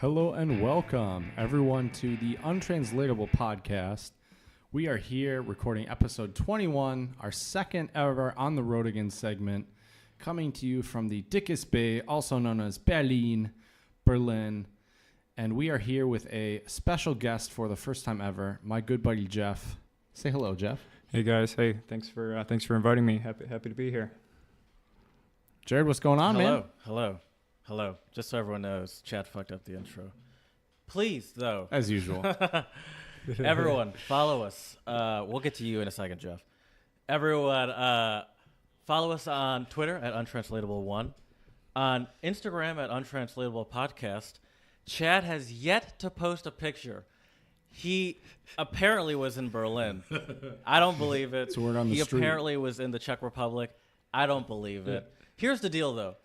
Hello and welcome, everyone, to the Untranslatable Podcast. We are here recording episode 21, our second ever On the Road Again segment, coming to you from the Dickes Bay, also known as Berlin, Berlin. And we are here with a special guest for the first time ever, my good buddy Jeff. Say hello, Jeff. Hey guys, hey, thanks for inviting me. Happy to be here. Jared, what's going on, man? Hello. Just so everyone knows, Chad fucked up the intro. Please, though. As usual. Everyone, follow us. We'll get to you in a second, Jeff. Everyone, follow us on Twitter at Untranslatable1, on Instagram at Untranslatable Podcast. Chad has yet to post a picture. He apparently was in Berlin. I don't believe it. It's a word on the street. He apparently was in the Czech Republic. I don't believe it. Here's the deal, though.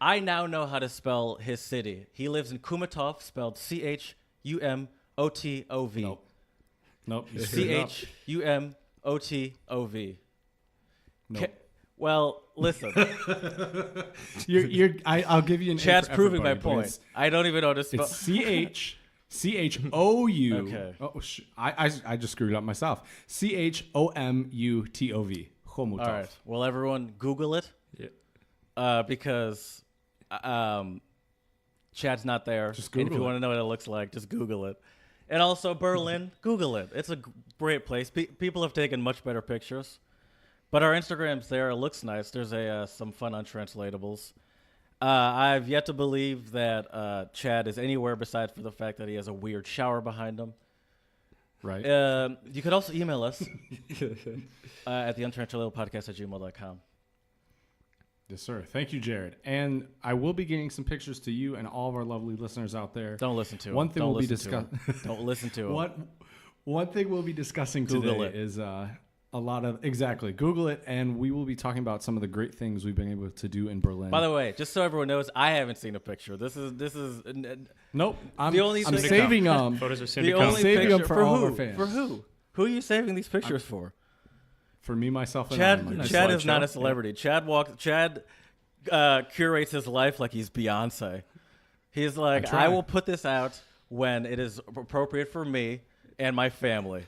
I now know how to spell his city. He lives in Chomutov, spelled Chumotov. Nope. Chumotov. Nope. Well, listen. I'll give you an Chad's A for proving my everybody, point. I don't even know how to spell. It's Chou. Okay. Oh, I just screwed up myself. Chomutov. Chomutov. All right. Well, everyone, Google it. Yeah. Because Chad's not there. Just and if Google you it. want to know what it looks like, just Google it. And also Berlin, Google it. It's a great place. People have taken much better pictures. But our Instagram's there. It looks nice. There's some fun Untranslatables. I've yet to believe that Chad is anywhere besides for the fact that he has a weird shower behind him. Right. You could also email us at the untranslatablepodcast@gmail.com. Yes, sir. Thank you, Jared. And I will be getting some pictures to you and all of our lovely listeners out there. Don't listen to One him. thing Don't we'll be listen to discussing. him. Don't listen to him. One thing we'll be discussing Google today it. is a lot of Google it, and we will be talking about some of the great things we've been able to do in Berlin. By the way, just so everyone knows, I haven't seen a picture. This is nope. I'm thing- saving them. Photos are soon the to come. only saving picture them for all who? our fans. For who? Who are you saving these pictures for? For me, myself, and Chad. I. my Chad slideshow. is not a celebrity. Chad curates his life like he's Beyonce. He's like, try. I will put this out when it is appropriate for me and my family.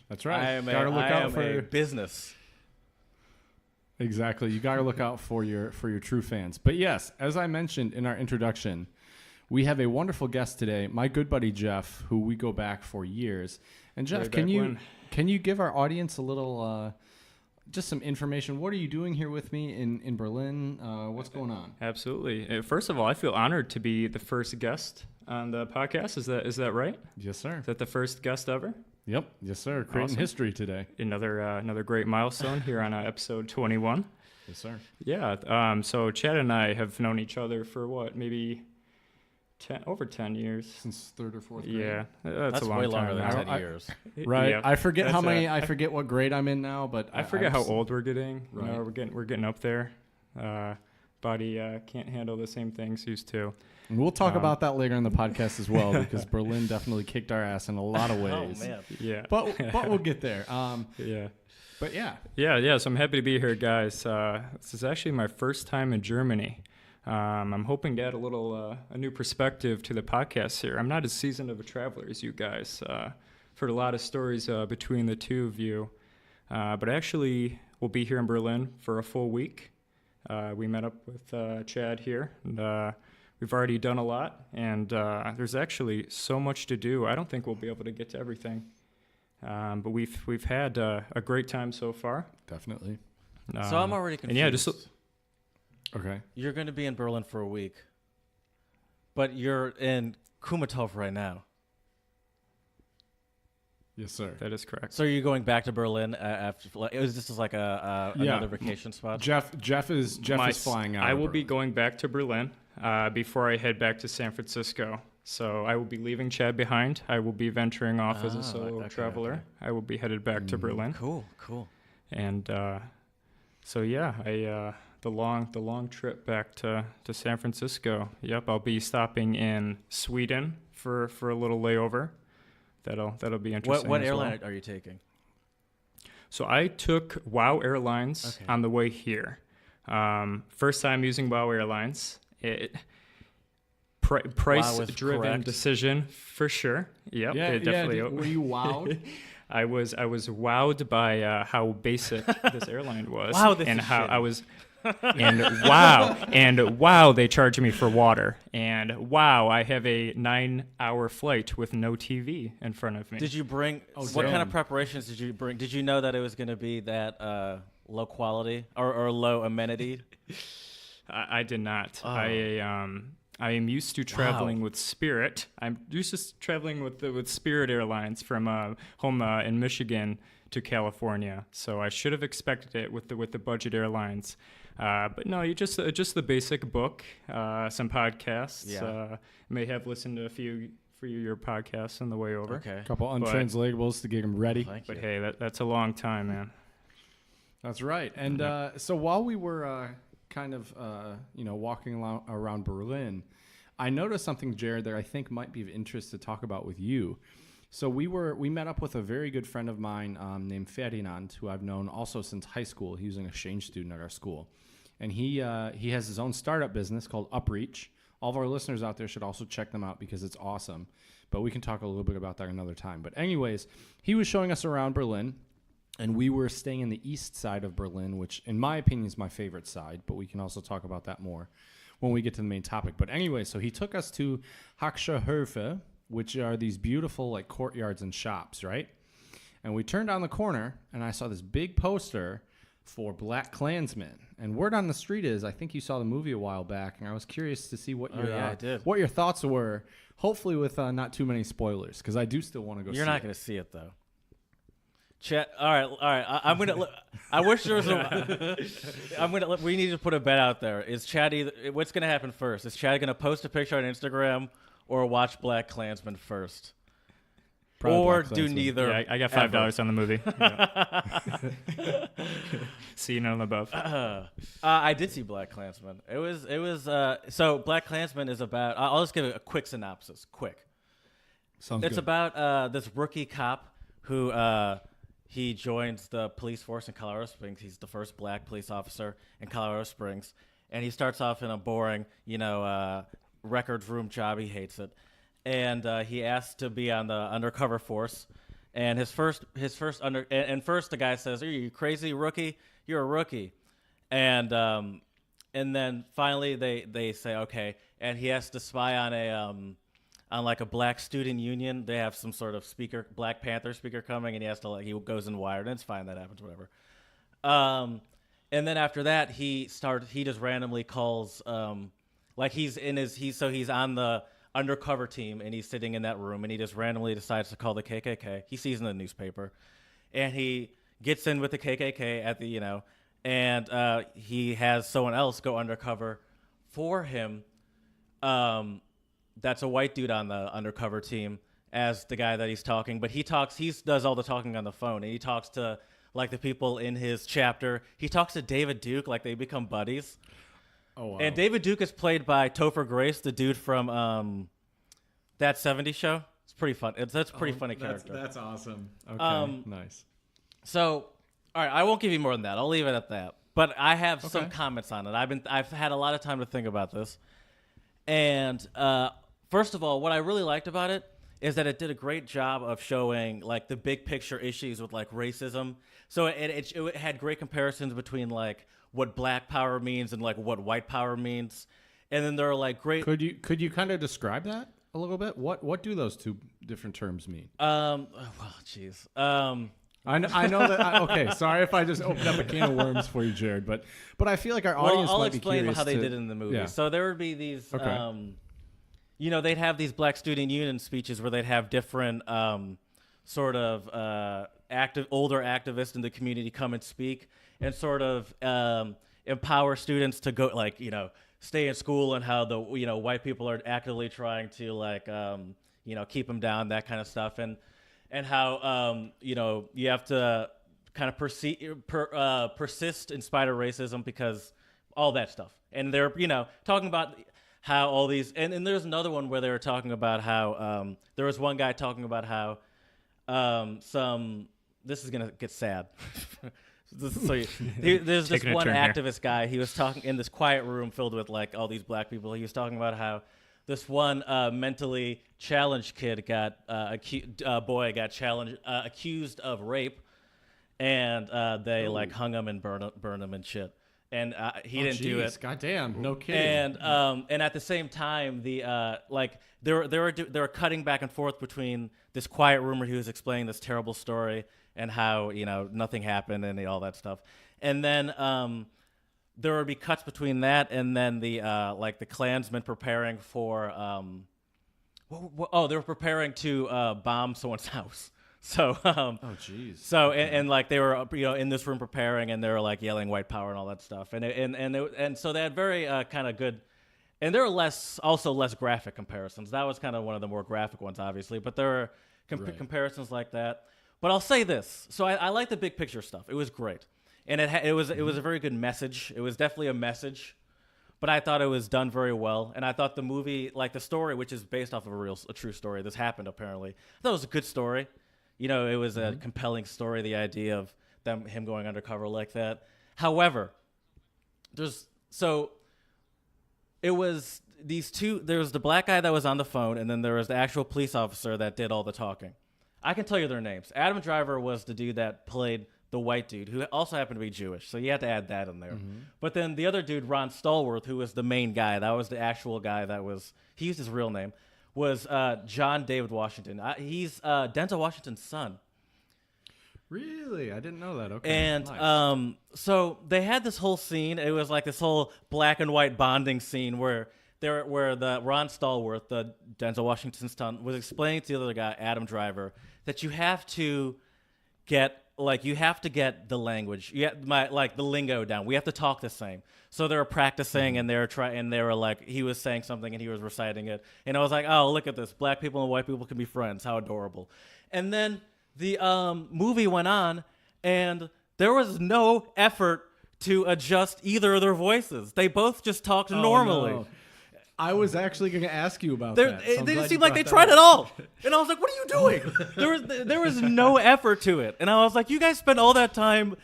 That's right. I am Gotta look out for a business. Exactly. You got to look out for your true fans. But yes, as I mentioned in our introduction, we have a wonderful guest today, my good buddy Jeff, who we go back for years. And Jeff, can you give our audience a little just some information? What are you doing here with me in Berlin? What's going on? Absolutely. First of all, I feel honored to be the first guest on the podcast. Is that right? Yes, sir. Is that the first guest ever? Yep. Yes, sir. Creating Awesome. history today. Another great milestone here on episode 21. Yes, sir. Yeah. So Chad and I have known each other for what, maybe over 10 years. Since third or fourth grade. Yeah, That's a long way time longer now. than 10 years. Right. Yeah, I forget how that's many. I forget what grade I'm in now, but I forget how old we're getting. Right. You know, we're getting up there. Body can't handle the same things used to. And we'll talk about that later in the podcast as well, because Berlin definitely kicked our ass in a lot of ways. Oh man. Yeah. But we'll get there. Yeah. But yeah. Yeah. So I'm happy to be here, guys. This is actually my first time in Germany. I'm hoping to add a new perspective to the podcast here. I'm not as seasoned of a traveler as you guys. I've heard a lot of stories between the two of you, but actually we'll be here in Berlin for a full week. We met up with Chad here, and we've already done a lot, and there's actually so much to do. I don't think we'll be able to get to everything, but we've had a great time so far. Definitely. So I'm already confused. And yeah, Okay. You're going to be in Berlin for a week, but you're in Chomutov right now. Yes, sir. that is correct. So you're going back to Berlin after? It was just like another vacation spot. Jeff is flying out. I of will be Berlin. going back to Berlin before I head back to San Francisco. So I will be leaving Chad behind. I will be venturing off as a solo traveler. Okay. I will be headed back to Berlin. Cool. And so yeah, the long trip back to San Francisco. Yep, I'll be stopping in Sweden for a little layover. That'll be interesting. What as airline well. are you taking? So I took WOW Airlines on the way here. First time using WOW Airlines. price-driven correct. decision for sure. Yep, it definitely. Were you wowed? I was wowed by how basic this airline was. Wow, this and is how shitty. I was. And wow, they charge me for water. And wow, I have a 9-hour flight with no TV in front of me. Did you bring? What kind of preparations did you bring? Did you know that it was going to be that low quality or low amenity? I did not. Oh. I am used to traveling with Spirit. I'm used to traveling with Spirit Airlines from home in Michigan to California. So I should have expected it with the budget airlines. But no, you just the basic book, some podcasts. Yeah. May have listened to a few for your podcasts on the way over. Okay. A couple Untranslatables to get them ready. Thank But you. hey, that's a long time, man. That's right. And so while we were kind of walking around Berlin, I noticed something, Jared, that I think might be of interest to talk about with you. So we met up with a very good friend of mine named Ferdinand, who I've known also since high school. He was an exchange student at our school. And he has his own startup business called Upreach. All of our listeners out there should also check them out because it's awesome. But we can talk a little bit about that another time. But anyways, he was showing us around Berlin, and we were staying in the east side of Berlin, which in my opinion is my favorite side, but we can also talk about that more when we get to the main topic. But anyway, so he took us to Hackscher Höfe, which are these beautiful like courtyards and shops, right? And we turned down the corner, and I saw this big poster for Black Klansmen. And word on the street is, I think you saw the movie a while back, and I was curious to see what I did. what your thoughts were. Hopefully with not too many spoilers, because I do still want to go. You're see not going to see it though. Chat. All right. I'm gonna. I wish there was a. We need to put a bet out there. Is Chad either? What's gonna happen first? Is Chad gonna post a picture on Instagram or watch Black Klansman first? Probably or Black do Klansman. neither? Yeah, I got $5 on the movie. Yeah. See none above. I did see Black Klansman. It was. So Black Klansman is about. I'll just give it a quick synopsis. Quick. Sounds It's good. about this rookie cop who he joins the police force in Colorado Springs. He's the first black police officer in Colorado Springs, and he starts off in a boring, records room job. He hates it, and he asks to be on the undercover force. And first the guy says, "Are you crazy, rookie? You're a rookie," and then finally they say okay, and he has to spy on like a black student union. They have some sort of speaker, Black Panther speaker coming, and he has to he goes in wired, and it's fine, that happens, whatever. And then after that, he just randomly calls, he's on the undercover team, and he's sitting in that room, and he just randomly decides to call the KKK. He sees in the newspaper, and he gets in with the KKK at the, and he has someone else go undercover for him. That's a white dude on the undercover team as the guy that he's talking, but he does all the talking on the phone, and he talks to like the people in his chapter. He talks to David Duke, like they become buddies. Oh, wow. And David Duke is played by Topher Grace, the dude from That 70s Show. It's pretty fun. That's a pretty funny character. That's awesome. Okay, nice. So, all right, I won't give you more than that. I'll leave it at that. But I have some Okay. comments on it. I've had a lot of time to think about this. And first of all, what I really liked about it is that it did a great job of showing like the big picture issues with like racism. So it had great comparisons between like what black power means and like what white power means. And then there are like great. Could you kind of describe that a little bit? What do those two different terms mean? Well, jeez. I know that. Okay, sorry if I just opened up a can of worms for you, Jared. But I feel like our audience I'll might be explain curious how they to- did it in the movie. Yeah. So there would be these, Okay. they'd have these Black Student Union speeches where they'd have different sort of older activists in the community come and speak and sort of empower students to go, like, stay in school, and how the white people are actively trying to like keep them down, that kind of stuff, and how you have to kind of persist in spite of racism, because all that stuff. And they're talking about how all these, and there's another one where they were talking about how there was one guy talking about how this is gonna get sad. There's this Taking a one turn here. activist guy. He was talking in this quiet room filled with like all these black people. He was talking about how this one mentally challenged kid got accused of rape, and they like hung him and burned him and shit. And he didn't do it. Goddamn, no kidding. And at the same time, the they were cutting back and forth between this quiet room where he was explaining this terrible story and how nothing happened and all that stuff, and then there would be cuts between that and then the the Klansmen preparing for they were preparing to bomb someone's house. So, oh jeez. So and like they were in this room preparing, and they were like yelling white power and all that stuff, and so they had very kind of good, and there were less graphic comparisons. That was kind of one of the more graphic ones, obviously, but there were comparisons like that. But I'll say this: so I like the big picture stuff. It was great, and it was a very good message. It was definitely a message, but I thought it was done very well, and I thought the movie, like the story, which is based off of a true story. This happened apparently. I thought it was a good story. It was a compelling story, the idea of him going undercover like that. However, there was the black guy that was on the phone, and then there was the actual police officer that did all the talking. I can tell you their names. Adam Driver was the dude that played the white dude, who also happened to be Jewish, so you had to add that in there. Mm-hmm. But then the other dude, Ron Stallworth, who was the main guy, that was the actual guy he used his real name, was John David Washington. He's Denzel Washington's son. Really? I didn't know that. Okay. And nice. So they had this whole scene. It was like this whole black and white bonding scene where the Ron Stallworth, the Denzel Washington's son, was explaining to the other guy, Adam Driver, that you have to get the language, the lingo down. We have to talk the same. So they were practicing, and they were like, he was saying something and he was reciting it, and I was like, oh, look at this, black people and white people can be friends. How adorable. And then the movie went on, and there was no effort to adjust either of their voices. They both just talked normally. No. I was actually going to ask you about that. So they didn't seem like they tried at all. And I was like, what are you doing? There was no effort to it. And I was like, you guys spent all that time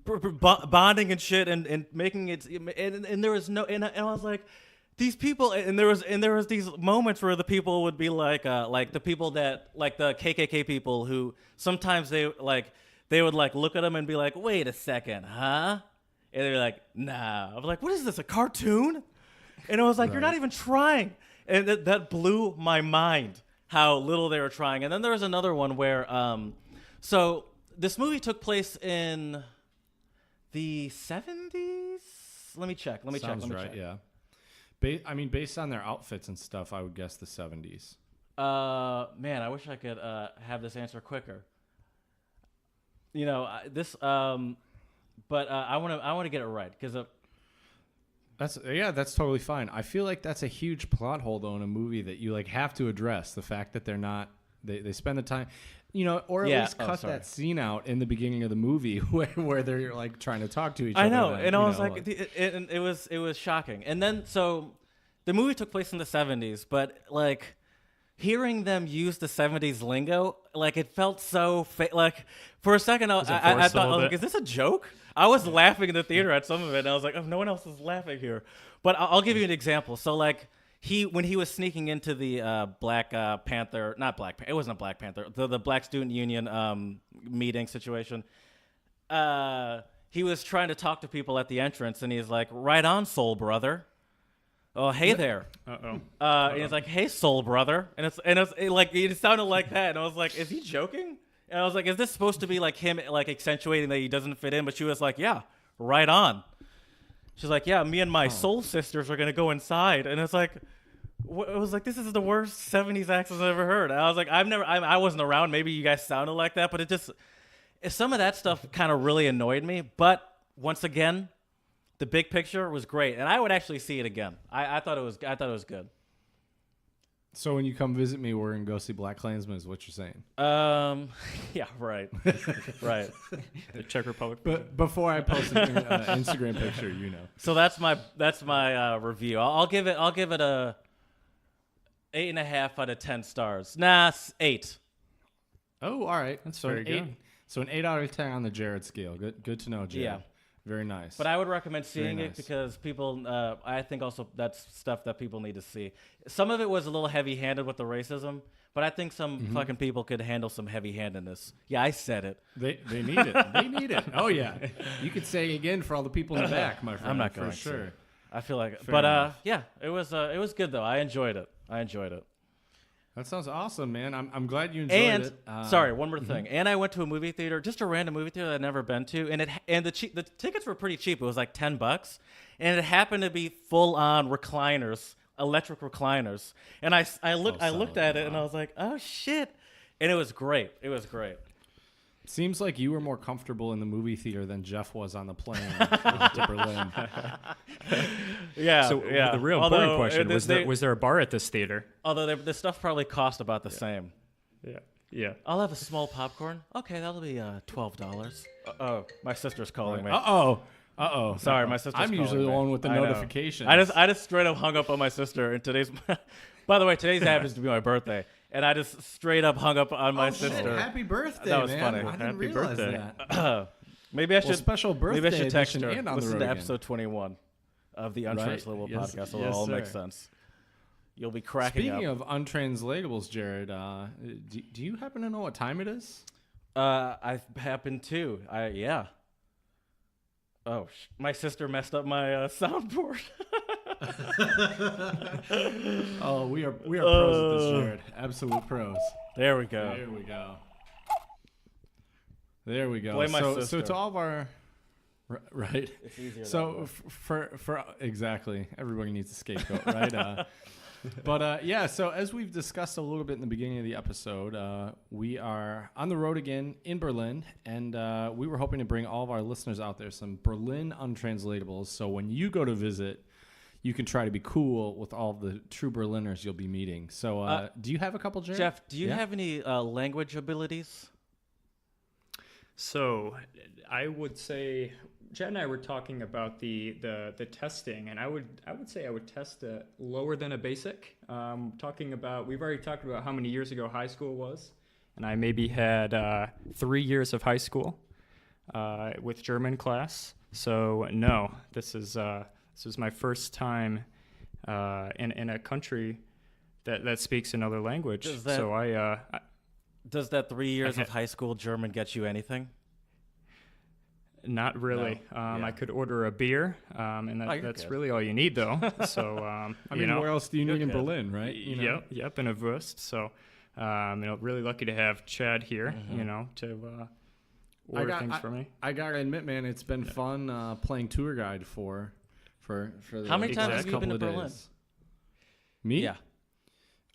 bonding and shit and making it, and there was no, and I was like, these people, and there was these moments where the people would be like the people that, like the KKK people, who sometimes they would look at them and be like, wait a second, huh? And they're like, nah. I was like, what is this, a cartoon? And I was like, You're not even trying. And that blew my mind, how little they were trying. And then there was another one where, so this movie took place in the 70s? Let me check. Sounds right, yeah. Based on their outfits and stuff, I would guess the 70s. Man, I wish I could have this answer quicker. But I want to get it right, because that's totally fine. I feel like that's a huge plot hole though in a movie that you have to address the fact that they're not. They spend the time, or at least cut that scene out in the beginning of the movie where they're trying to talk to each other. I know, and I was like, it was shocking. And then so the movie took place in the 70s, but hearing them use the 70s lingo, it felt so for a second I thought, is this a joke? I was laughing in the theater at some of it, and I was like, oh, no one else is laughing here. But I'll give you an example. So when he was sneaking into the Black Panther, not Black Panther, it wasn't a Black Panther, the Black Student Union meeting situation, he was trying to talk to people at the entrance, and he's like, right on, soul brother. Oh, hey there. And he's like, hey, soul brother. And it sounded like that, and I was like, is he joking? And I was like, is this supposed to be him accentuating that he doesn't fit in? But she was like, yeah, right on. She's like, yeah, me and my soul sisters are going to go inside. And it's like, it was like, this is the worst 70s accent I've ever heard. And I was like, I wasn't around. Maybe you guys sounded like that. But some of that stuff kind of really annoyed me. But once again, the big picture was great. And I would actually see it again. I thought it was good. So when you come visit me, we're going to go see Black Klansman is what you're saying. Yeah, right. Right. The Czech Republic. But before I post an Instagram picture, So that's my review. I'll give it a 8.5 out of 10 stars. Nah, 8. Oh, all right. That's very good. So an 8 out of 10 on the Jared scale. Good to know, Jared. Yeah. Very nice. But I would recommend seeing Very it nice. because people, I think also that's stuff that people need to see. Some of it was a little heavy-handed with the racism, but I think some fucking people could handle some heavy-handedness. Yeah, I said it. They need it. They need it. Oh, yeah. You could say it again for all the people in the back, my friend. I'm not going for sure. to. I feel like, Fair enough. yeah, it was good though. I enjoyed it. That sounds awesome, man. I'm glad you enjoyed it. Sorry, one more thing. And I went to a movie theater, just a random movie theater that I'd never been to, and the tickets were pretty cheap. It was like $10, and it happened to be full on recliners, electric recliners. And I looked at it and I was like, oh shit, and it was great. Seems like you were more comfortable in the movie theater than Jeff was on the plane to Berlin. Yeah. So yeah. the real important question was there a bar at this theater? Although the stuff probably cost about the same. Yeah. I'll have a small popcorn. Okay, that'll be $12. Oh, my sister's calling me. Uh-oh. Sorry, my sister's I'm usually calling the me. one with the I know. notifications. I just straight up hung up on my sister. And today's, by the way, today's happens to be my birthday, and I just straight up hung up on my sister. Shit. Happy birthday, That was man. funny. I didn't Happy realize birthday. that. Maybe I should special birthday maybe I should text edition her. and on the Listen road to again. episode 21 of the Untranslatable Yes. Podcast. It'll Yes, all make sir. sense. You'll be cracking Speaking up. of untranslatables, Jared, do you happen to know what time it is? I happen to. Yeah. Oh, my sister messed up my soundboard. Oh, we are pros at this, Jared. Absolute pros. There we go. There we go. Blame my So sister. to all of our right. It's easier. So for exactly, everybody needs a scapegoat, right? But yeah, so as we've discussed a little bit in the beginning of the episode, we are on the road again in Berlin, and we were hoping to bring all of our listeners out there some Berlin untranslatables. So when you go to visit, you can try to be cool with all the true Berliners you'll be meeting. So do you have a couple, Jared? Jeff, do you have any language abilities? So I would say Chad and I were talking about the testing, and I would say I would test lower than a basic. We've already talked about how many years ago high school was, and I maybe had 3 years of high school with German class. So no, this is my first time in a country that speaks another language. Does that 3 years of high school German get you anything? Not really. No. I could order a beer, and that's good. really all you need, though. So, I mean, where else do you need in Okay. Berlin, right? You know? Yep, and a Wurst. So, really lucky to have Chad here, to order things for me. I gotta admit, man, it's been fun playing tour guide for the How many times last have you couple been to of Berlin? days. Me? Yeah.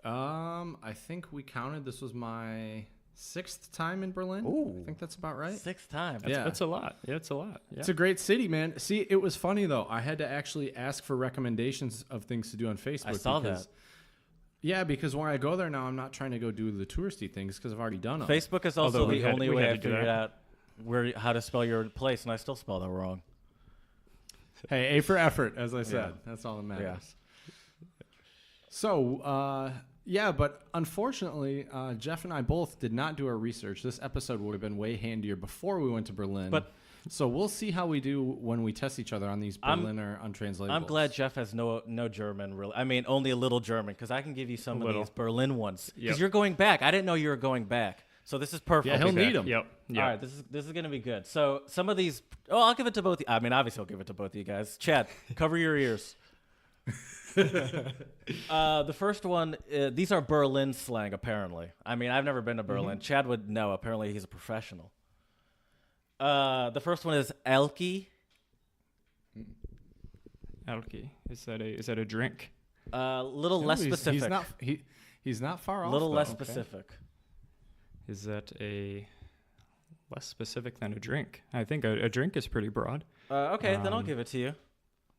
I think we counted. This was my 6th time in Berlin. Ooh. I think that's about right. 6 times. Yeah. That's a lot. Yeah, it's a lot. Yeah. It's a great city, man. See, it was funny though. I had to actually ask for recommendations of things to do on Facebook. I saw because, that. Yeah, because when I go there now, I'm not trying to go do the touristy things because I've already done them. Facebook is also Although the only we way had I to do figured that. out how to spell your place, and I still spelled it wrong. Hey, A for effort, as I said. That's all that matters. Yeah. So, yeah, but unfortunately, Jeff and I both did not do our research. This episode would have been way handier before we went to Berlin. But so we'll see how we do when we test each other on these Berliner untranslatables. I'm glad Jeff has no German, really. I mean, only a little German, because I can give you some of these Berlin ones. Because Yep. you're going back. I didn't know you were going back. So this is perfect. Yeah, he'll need them. Yep. All right, this is going to be good. So some of these, I'll give it to both. I mean, obviously, I'll give it to both of you guys. Chad, cover your ears. The first one, these are Berlin slang, apparently. I mean, I've never been to Berlin. Chad would know. Apparently, he's a professional. The first one is Elki. Elki. Is that a drink? Little less specific. He's not far off. little though. less Okay. specific. Is that a less specific than a drink? I think a drink is pretty broad. Okay, then I'll give it to you.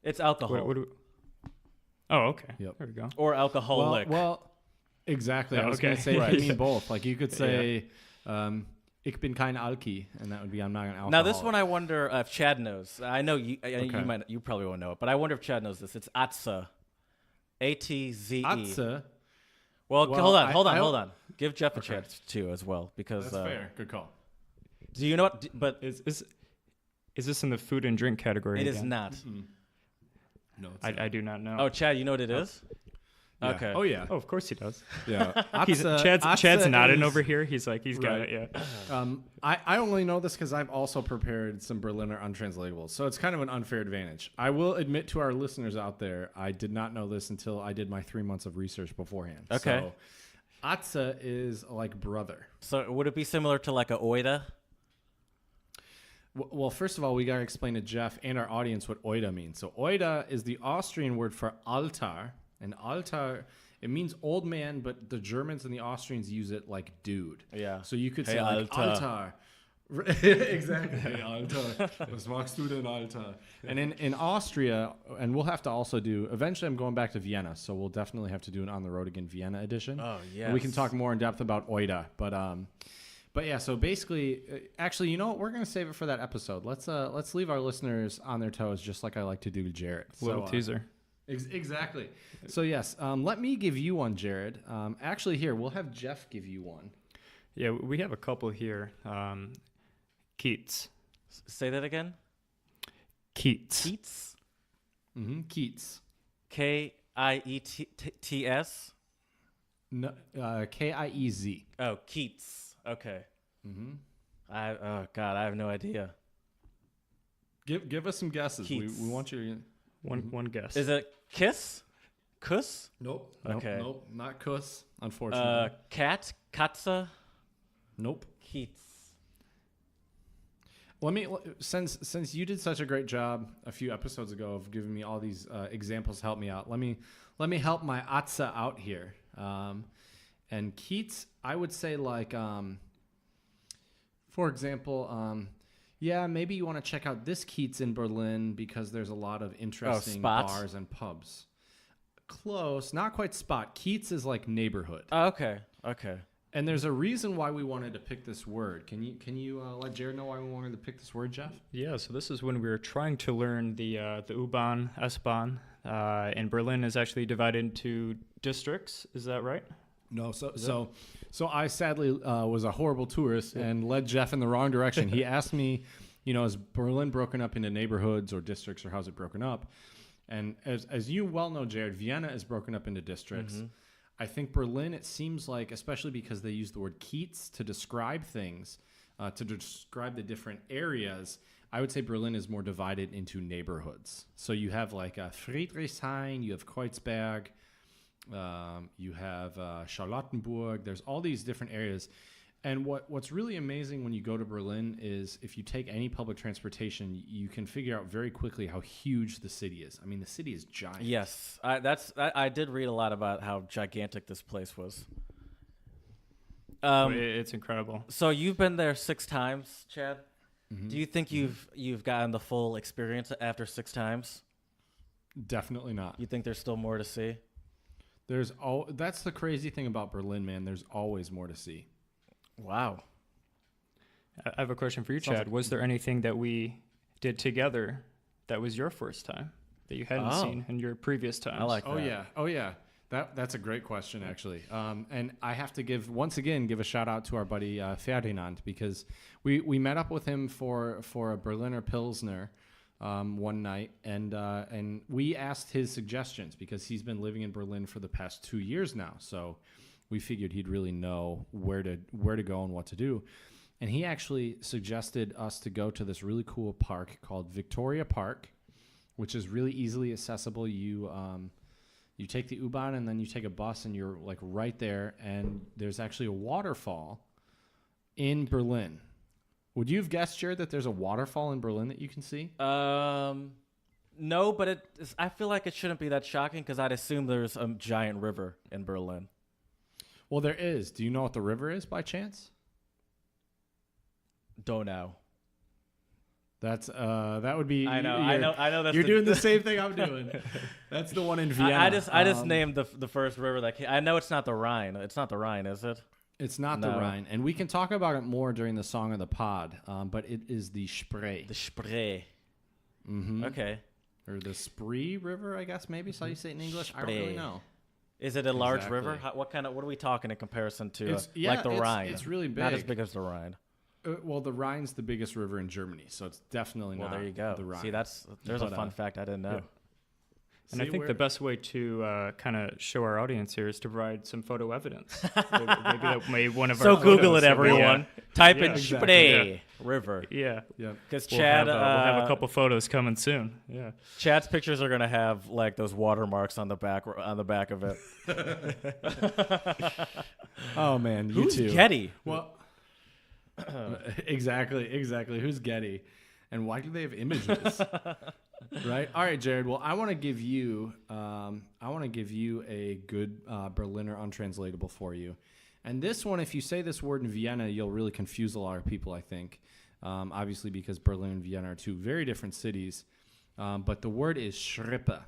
It's alcohol. Oh, okay. Yep. There we go. Or alcoholic. Well, exactly. I was going to Okay. say Right. it can mean both. Like you could say, "Ich bin kein Alki," and that would be I'm not an alcoholic. Now this one, I wonder if Chad knows. I know you. Okay. You probably won't know it, but I wonder if Chad knows this. It's Atze. A-T-Z-E. Atze. Well, hold I- on. Give Jeff a chance too, as well, because That's fair. Good call. do you know what? But Is Is this in the food and drink category? It again? is not. No, it's I do not know. Oh, Chad, you know what it is? yeah. Okay. Oh yeah. Oh, of course he does. Yeah. Chad's nodding is- over here. He's got Right. it. Yeah. I only know this because I've also prepared some Berliner Untranslatables, so it's kind of an unfair advantage. I will admit to our listeners out there, I did not know this until I did my 3 months of research beforehand. Okay. So, Atze is like brother. So would it be similar to like a oida? Well, first of all, we got to explain to Jeff and our audience what oida means. So oida is the Austrian word for altar, and altar, it means old man, but the Germans and the Austrians use it like dude. Yeah. So you could Hey, say like Alter. altar. Exactly. Hey, Alter. Was magst du denn, Alter? And in Austria, and we'll have to also do, eventually I'm going back to Vienna, so we'll definitely have to do an On the Road Again Vienna edition. Oh, And we can yes. talk more in depth about oida, but yeah, so basically, actually, you know what? We're gonna save it for that episode. Let's leave our listeners on their toes, just like I like to do to Jared. Little teaser. Exactly. So yes, let me give you one, Jared. Actually, here we'll have Jeff give you one. Yeah, we have a couple here. Keats. Say that again. Keats. Keats. Keats. Kiets. No, Kiez. Oh, Keats. Okay. Oh God, I have no idea. Give us some guesses. We Keats. want you to. One guess. Is it kiss? Kuss? Nope. Okay. Nope. Not Kuss. Unfortunately. Cat? Katze? Nope. Keats. Let me, since you did such a great job a few episodes ago of giving me all these examples to help me out, let me help my Atze out here. And Keats, I would say like, for example, yeah, maybe you want to check out this Keats in Berlin because there's a lot of interesting Spot? bars and pubs. Close, not quite spot. Keats is like neighborhood. Oh, okay. Okay. And there's a reason why we wanted to pick this word. Can you let Jared know why we wanted to pick this word, Jeff? Yeah, so this is when we were trying to learn the U-Bahn, S-Bahn. And Berlin is actually divided into districts. Is that right? No, so I sadly was a horrible tourist and led Jeff in the wrong direction. He asked me, is Berlin broken up into neighborhoods or districts, or how's it broken up? And as you well know, Jared, Vienna is broken up into districts. Mm-hmm. I think Berlin, it seems like, especially because they use the word Keats to describe things, to describe the different areas, I would say Berlin is more divided into neighborhoods. So you have like Friedrichshain, you have Kreuzberg, you have Charlottenburg. There's all these different areas. And what's really amazing when you go to Berlin is if you take any public transportation, you can figure out very quickly how huge the city is. I mean, the city is giant. Yes, I did read a lot about how gigantic this place was. It's incredible. So you've been there 6 times, Chad. Mm-hmm. Do you think you've gotten the full experience after 6 times? Definitely not. You think there's still more to see? That's the crazy thing about Berlin, man. There's always more to see. Wow. I have a question for you, Chad. Was there anything that we did together that was your first time that you hadn't seen in your previous times? I like Oh, that. yeah. That's a great question, actually. And I have to give a shout out to our buddy Ferdinand, because we met up with him for a Berliner Pilsner one night, and we asked his suggestions because he's been living in Berlin for the past 2 years now. So we figured he'd really know where to go and what to do. And he actually suggested us to go to this really cool park called Victoria Park, which is really easily accessible. You take the U-Bahn and then you take a bus and you're like right there. And there's actually a waterfall in Berlin. Would you have guessed, Jared, that there's a waterfall in Berlin that you can see? No, but I feel like it shouldn't be that shocking because I'd assume there's a giant river in Berlin. Well, there is. Do you know what the river is by chance? Don't know. That would be. I know. That's you're doing the same thing I'm doing. That's the one in Vienna. I just named the first river that came. I know it's not the Rhine. It's not the Rhine, is it? It's not the Rhine, and we can talk about it more during the song of the pod. But it is the Spree. The Spree. Mm-hmm. Okay. Or the Spree River, I guess maybe is how you say it in English. I don't really know. Is it a large Exactly. river? What are we talking in comparison to It's like the Rhine? It's really big. Not as big as the Rhine. Well, the Rhine's the biggest river in Germany, so it's definitely not. Well, there you go. The Rhine. See, there's a fun fact I didn't know. Yeah. And I think the best way to kind of show our audience here is to provide some photo evidence. maybe that may one of So our Google photos it, everyone. Type in exactly. Spree River. Yeah. Because We'll Chad, have a couple photos coming soon. Yeah. Chad's pictures are gonna have like those watermarks on the back of it. Oh man, you Who's too. Getty? Well, exactly. Who's Getty, and why do they have images? Right. All right, Jared. Well, I want to give you a good Berliner untranslatable for you. And this one, if you say this word in Vienna, you'll really confuse a lot of people, I think. Obviously, because Berlin and Vienna are two very different cities. But the word is Schrippe.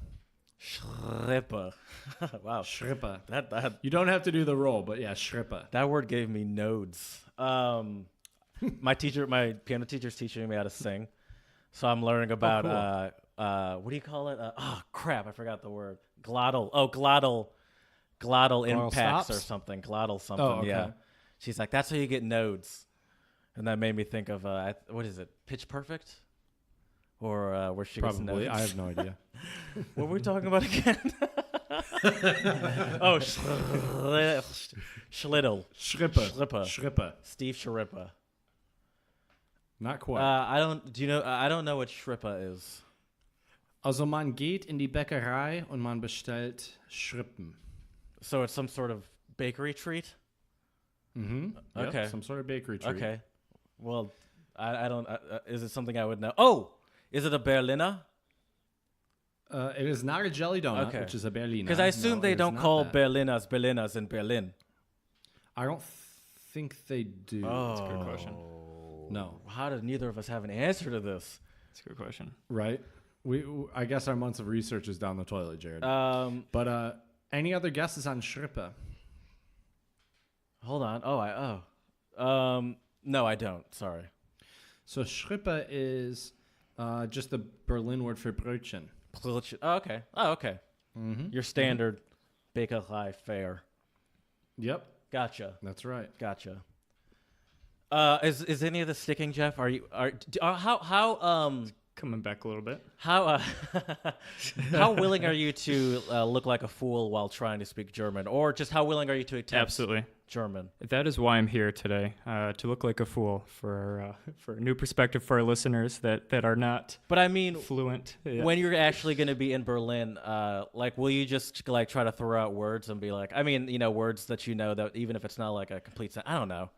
Schrippe. Wow. Schrippe. That You don't have to do the roll, but yeah, Schrippe. that word gave me nodes. My piano teacher's teaching me how to sing. So I'm learning about what do you call it? Crap, I forgot the word. Glottal impacts stops? or something. Glottal something. Oh, okay. Yeah. She's like, that's how you get nodes, and that made me think of what is it? Pitch Perfect, or where she gets Probably. nodes. I have no idea. What were we talking about again? Oh, Schlittel. Schrippe. Steve Schrippe. Not quite. I don't know what Schrippe is. Also, man geht in die Bäckerei und man bestellt Schrippen. So it's some sort of bakery treat? Mm-hmm. Okay. Some sort of bakery treat. Okay. Well, I don't... is it something I would know? Oh! Is it a Berliner? It is not a jelly donut, Okay. which is a Berliner. Because I assume they don't call Berliners in Berlin. I don't think they do. That's a good question. No. How did neither of us have an answer to this? That's a good question. Right? I guess our months of research is down the toilet, Jared. Hold Any other guesses on Schrippe? on. No, I don't. Sorry. So Schrippe is just the Berlin word for Brötchen. Oh, okay. Mm-hmm. Your standard Bäckerei fare. Yep, Gotcha. that's right. Gotcha. Is any of this sticking, Jeff? How Coming back a little bit. how willing are you to look like a fool while trying to speak German, or just how willing are you to attempt Absolutely. German? That is why I'm here today, to look like a fool for a new perspective for our listeners that are not But I mean, fluent. Yeah. when you're actually going to be in Berlin, will you just like try to throw out words and be like, words that that even if it's not like a complete sentence, I don't know.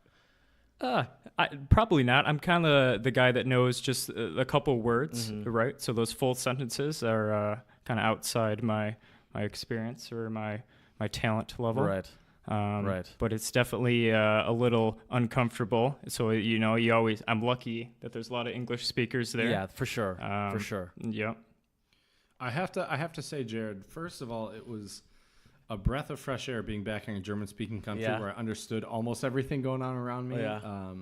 Probably not. I'm kind of the guy that knows just a couple words, right? So those full sentences are kind of outside my experience or my talent level. Right. Right. But it's definitely a little uncomfortable. So I'm lucky that there's a lot of English speakers there. Yeah, for sure. For sure. Yeah. I have to say, Jared, first of all, it was a breath of fresh air being back in a German-speaking country where I understood almost everything going on around me. Yeah.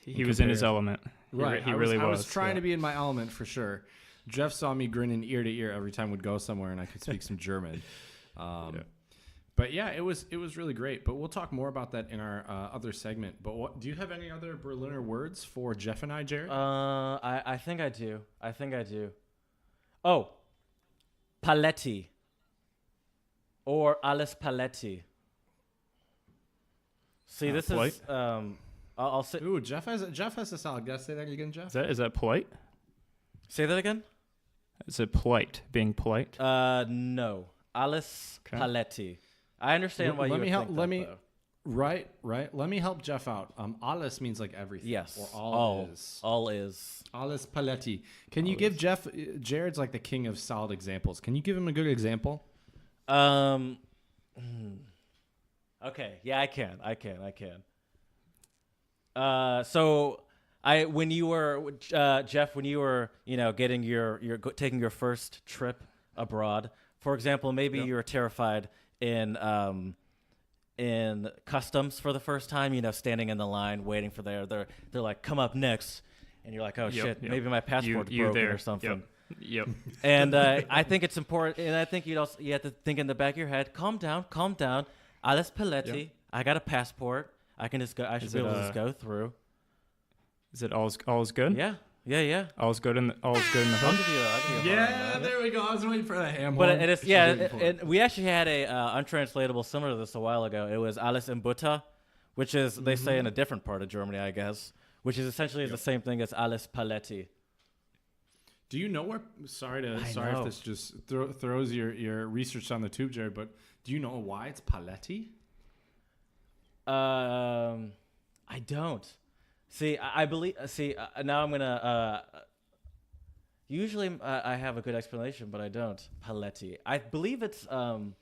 He was in his element. Right. He really was. I was trying to be in my element for sure. Jeff saw me grinning ear to ear every time we'd go somewhere and I could speak some German. But yeah, it was really great. But we'll talk more about that in our other segment. But do you have any other Berliner words for Jeff and I, Jared? I think I do. Oh, Paletti. Or alles Paletti. See, this polite. is I'll say. Ooh, Jeff has a solid guess. Say that again, Jeff. Is that polite? Say that again. Is it polite? Being polite? No. Alles Paletti. I understand why you would think that, though. Right. Let me help Jeff out. Alles means like everything. Yes. Or all is. All is. Alles Paletti. Can you give Jeff? Jared's like the king of solid examples. Can you give him a good example? Okay. Yeah, I can. So when you were Jeff, when you were getting taking your first trip abroad, for example, maybe you were terrified in customs for the first time. Standing in the line waiting for they're like, come up next, and you're like, oh shit, maybe my passport's broken or something. Yep. And I think it's important, and I think you have to think in the back of your head, calm down, alles Paletti. Yep. I got a passport. I can just go. I should be able to just go through. Is it all's good? Yeah. All's good in the I'll hood. give you a Yeah, there we go. I was waiting for the ham But horn. it is, She's yeah. waiting for it. We actually had a untranslatable similar to this a while ago. It was alles im Butter, which is they say in a different part of Germany, I guess, which is essentially the same thing as alles Paletti. Do you know where? Sorry know. if this just throws your research on the tube, Jared. But do you know why it's Paletti? I don't. See, I believe. See, now I'm gonna. Usually, I have a good explanation, but I don't. Paletti. I believe it's. Because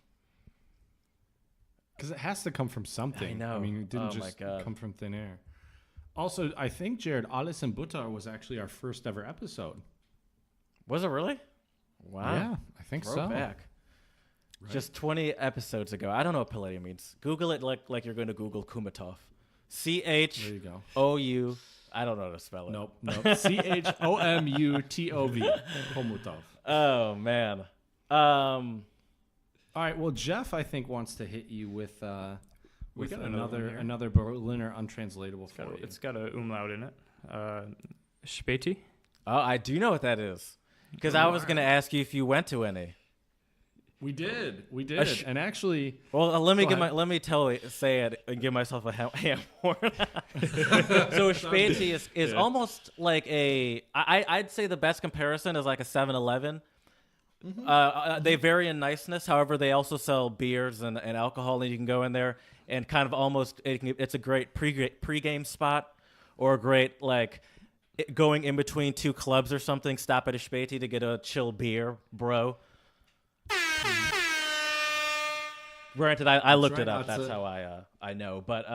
it has to come from something. I know. I mean, it didn't Oh, my just God. come from thin air. Also, I think, Jared, Alles in Butter was actually our first ever episode. Was it really? Wow. Yeah, I think so. Throwback. Right. Just 20 episodes ago. I don't know what Paletti means. Google it like you're going to Google Kumatov. There you go. CHOU. I don't know how to spell it. Nope. CHOMUTOV. Komutov. Oh man. All right. Well, Jeff, I think wants to hit you with got another here. another Berliner untranslatable for you. It's got a umlaut in it. Späti. Oh, I do know what that is. Because I was going to ask you if you went to any. We did. And actually, Well, Go ahead. say it and give myself a ham horn. So Späti is almost like I'd say the best comparison is like a 7-Eleven. They vary in niceness. However, they also sell beers and alcohol, and you can go in there and kind of it's a great pregame spot or a great going in between two clubs or something. Stop at a Späti to get a chill beer, bro. Granted, I looked right. it up. That's how I know. But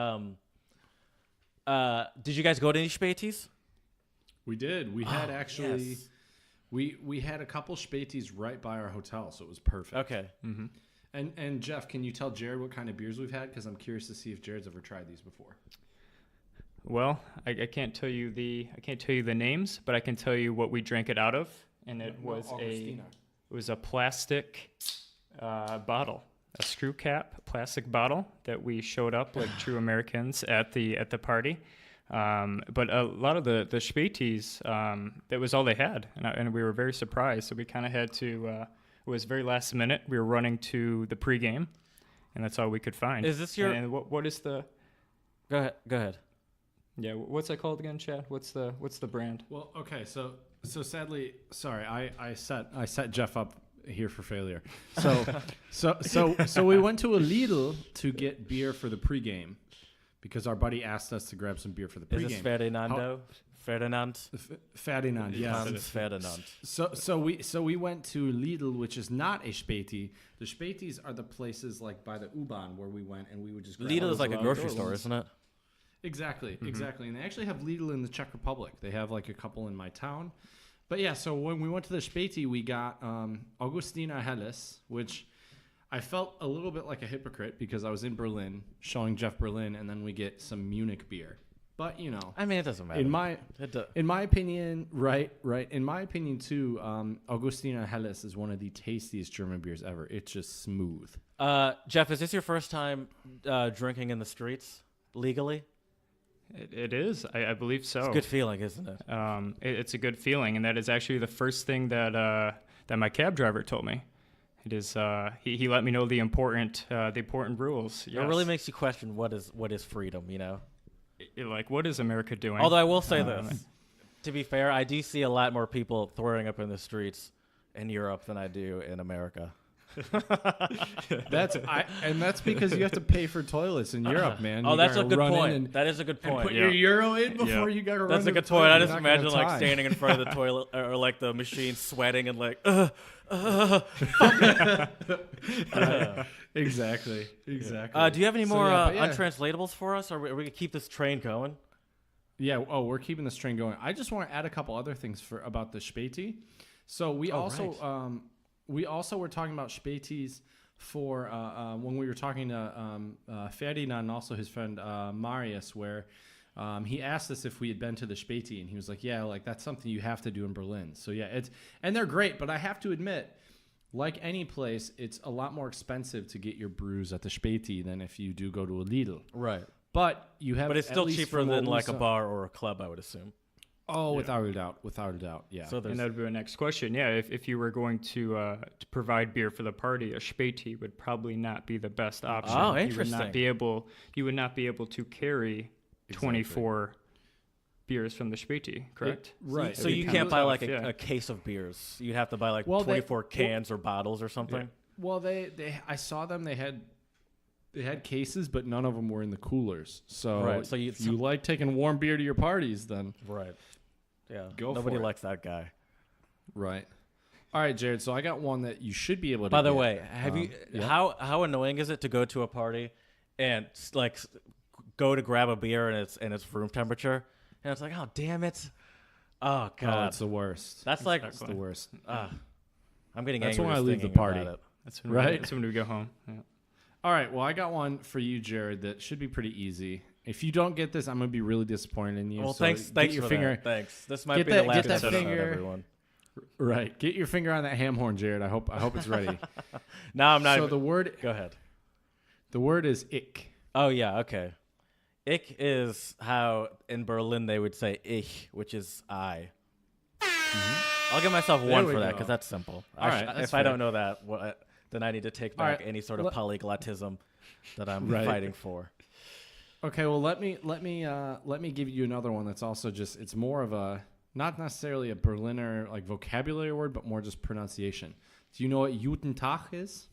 did you guys go to any Spätis? we did. We had actually. Yes. We had a couple Spätis right by our hotel, so it was perfect. Okay. Mm-hmm. And Jeff, can you tell Jared what kind of beers we've had? Because I'm curious to see if Jared's ever tried these before. Well, I can't tell you the names, but I can tell you what we drank it out of, and it was a plastic bottle, a screw cap plastic bottle that we showed up like true Americans at the party. But a lot of the Spätis, that was all they had, and we were very surprised. So we kind of had to. It was very last minute. We were running to the pregame, and that's all we could find. Is this your? And what is the? Go ahead. Yeah, what's that called again, Chad? What's the brand? Well, okay, so sadly, sorry, I set Jeff up here for failure. So we went to a Lidl to get beer for the pregame because our buddy asked us to grab some beer for the pregame. Is this Ferdinando? Ferdinand? Ferdinand, yes. Hans Ferdinand. So we went to Lidl, which is not a Späti. The Spätis are the places like by the U-Bahn where we went and we would just grab Lidl all is those like a little grocery outdoor store, ones. isn't it? Exactly. And they actually have Lidl in the Czech Republic. They have like a couple in my town. But yeah, so when we went to the Späti, we got Augustiner Helles, which I felt a little bit like a hypocrite because I was in Berlin showing Jeff Berlin, and then we get some Munich beer. But, you know. I mean, it doesn't matter. In my opinion, right. In my opinion, too, Augustiner Helles is one of the tastiest German beers ever. It's just smooth. Jeff, is this your first time drinking in the streets legally? It is. I believe so. It's a good feeling, isn't it? It's a good feeling, and that is actually the first thing that my cab driver told me. It is. He let me know the important rules. Yes. It really makes you question what is freedom, you know? Like, what is America doing? Although I will say this, to be fair, I do see a lot more people throwing up in the streets in Europe than I do in America. That's because you have to pay for toilets in Europe, man. Oh, You that's a gotta good run in point. and- That is a good and point. put your euro in before you gotta run. That's to a good the point. toilet. I You're just not gonna imagine have like time. standing in front of the toilet or like the machine sweating and like, Exactly. Do you have any So, more yeah, but yeah. untranslatables for us, or are we gonna keep this train going? Yeah. Oh, we're keeping this train going. I just want to add a couple other things about the Späti. So we also were talking about Spätis for when we were talking to Ferdinand and also his friend Marius, where he asked us if we had been to the Späti, and he was like, "Yeah, like that's something you have to do in Berlin." So yeah, and they're great, but I have to admit, like any place, it's a lot more expensive to get your brews at the Späti than if you do go to a Lidl. Right. But you have, But it's at still least cheaper from what than we like a saw- bar or a club, I would assume. Oh, without a doubt, yeah. And that would be my next question. Yeah, if you were going to provide beer for the party, a Späti would probably not be the best option. Oh, interesting. You would not be able to carry 24 beers from the Späti, correct? Right. So you can't buy like a case of beers. You'd have to buy like 24 cans or bottles or something. Yeah. Well, I saw them. They had cases, but none of them were in the coolers. So, if you like taking warm beer to your parties, then yeah, nobody likes that guy. Right. All right, Jared. So I got one that you should be able to. By the get. way, have you? How annoying is it to go to a party and like go to grab a beer and it's room temperature and it's like, oh damn it, oh god, it's the worst. That's like it's the worst. I'm getting That's angry. when I leave the party. That's when we go home. Yeah. All right. Well, I got one for you, Jared. That should be pretty easy. If you don't get this, I'm gonna be really disappointed in you. Well, so thanks your for finger. that. Thanks. This might be the last episode, everyone. Right. Get your finger on that ham horn, Jared. I hope it's ready. No, I'm not. So the word. Go ahead. The word is ich. Oh yeah. Okay. Ich is how in Berlin they would say ich, which is I. Mm-hmm. I'll give myself one for that because that's simple. All right. If I don't know that, then I need to take back any sort of polyglotism that I'm fighting for. Okay, well let me give you another one that's also just it's more of a not necessarily a Berliner like vocabulary word, but more just pronunciation. Do you know what Guten Tag is?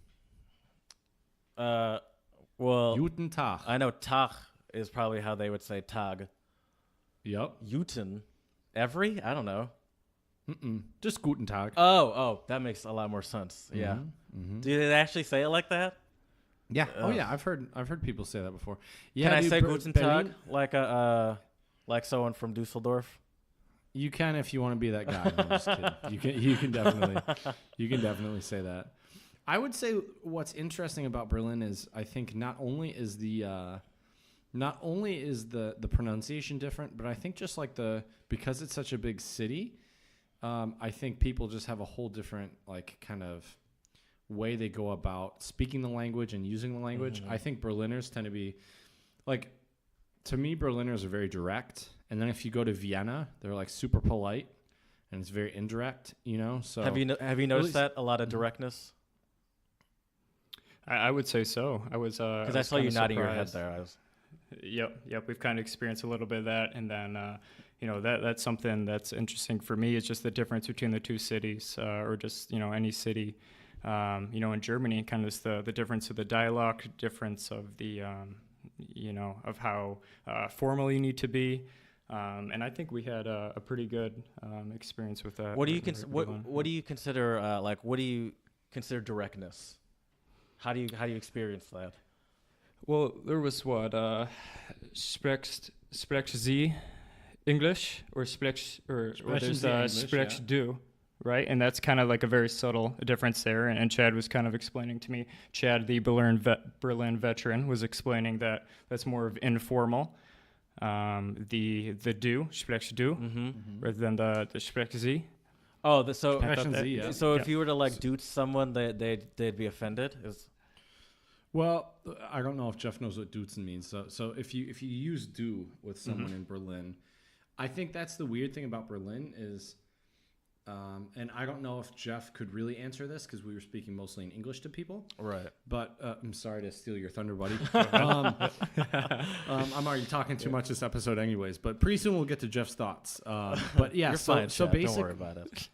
Well, Guten Tag. I know Tag is probably how they would say Tag. Yep. Guten. Every? I don't know. Just Guten Tag. Oh, that makes a lot more sense. Mm-hmm. Yeah. Mm-hmm. Do they actually say it like that? Yeah. Oh yeah, I've heard people say that before. Yeah. Can I say Guten Tag like someone from Dusseldorf? You can if you want to be that guy. I'm just kidding. You can definitely say that. I would say what's interesting about Berlin is I think not only is the pronunciation different, but I think just like because it's such a big city, I think people just have a whole different like kind of way they go about speaking the language and using the language. Mm-hmm. I think Berliners tend to be like, to me, Berliners are very direct. And then if you go to Vienna, they're like super polite and it's very indirect, you know? So have you noticed that a lot of directness? I would say so. I was, because I saw you nodding your head there. Yep. We've kind of experienced a little bit of that. And then, that's something that's interesting for me is just the difference between the two cities, or just, any city. In Germany, kind of the difference of the dialogue, difference of the, of how formal you need to be. And I think we had a pretty good experience with that. What do you what do you consider what do you consider directness? How do you experience that? Well, there was spreekst Sie English or spreekst du. Right, and that's kind of like a very subtle difference there. And Chad was kind of explaining to me. Chad, the Berlin veteran, was explaining that that's more of informal. The du, spreekst du, rather than the spreekst Sie. Oh, so if you were to like do someone, they'd be offended. Well, I don't know if Jeff knows what duzen means. So if you use du with someone in Berlin, I think that's the weird thing about Berlin is. And I don't know if Jeff could really answer this because we were speaking mostly in English to people. Right. But I'm sorry to steal your thunder, buddy. I'm already talking too much this episode anyways, but pretty soon we'll get to Jeff's thoughts. But yeah, You're fine, so basically, don't worry about it.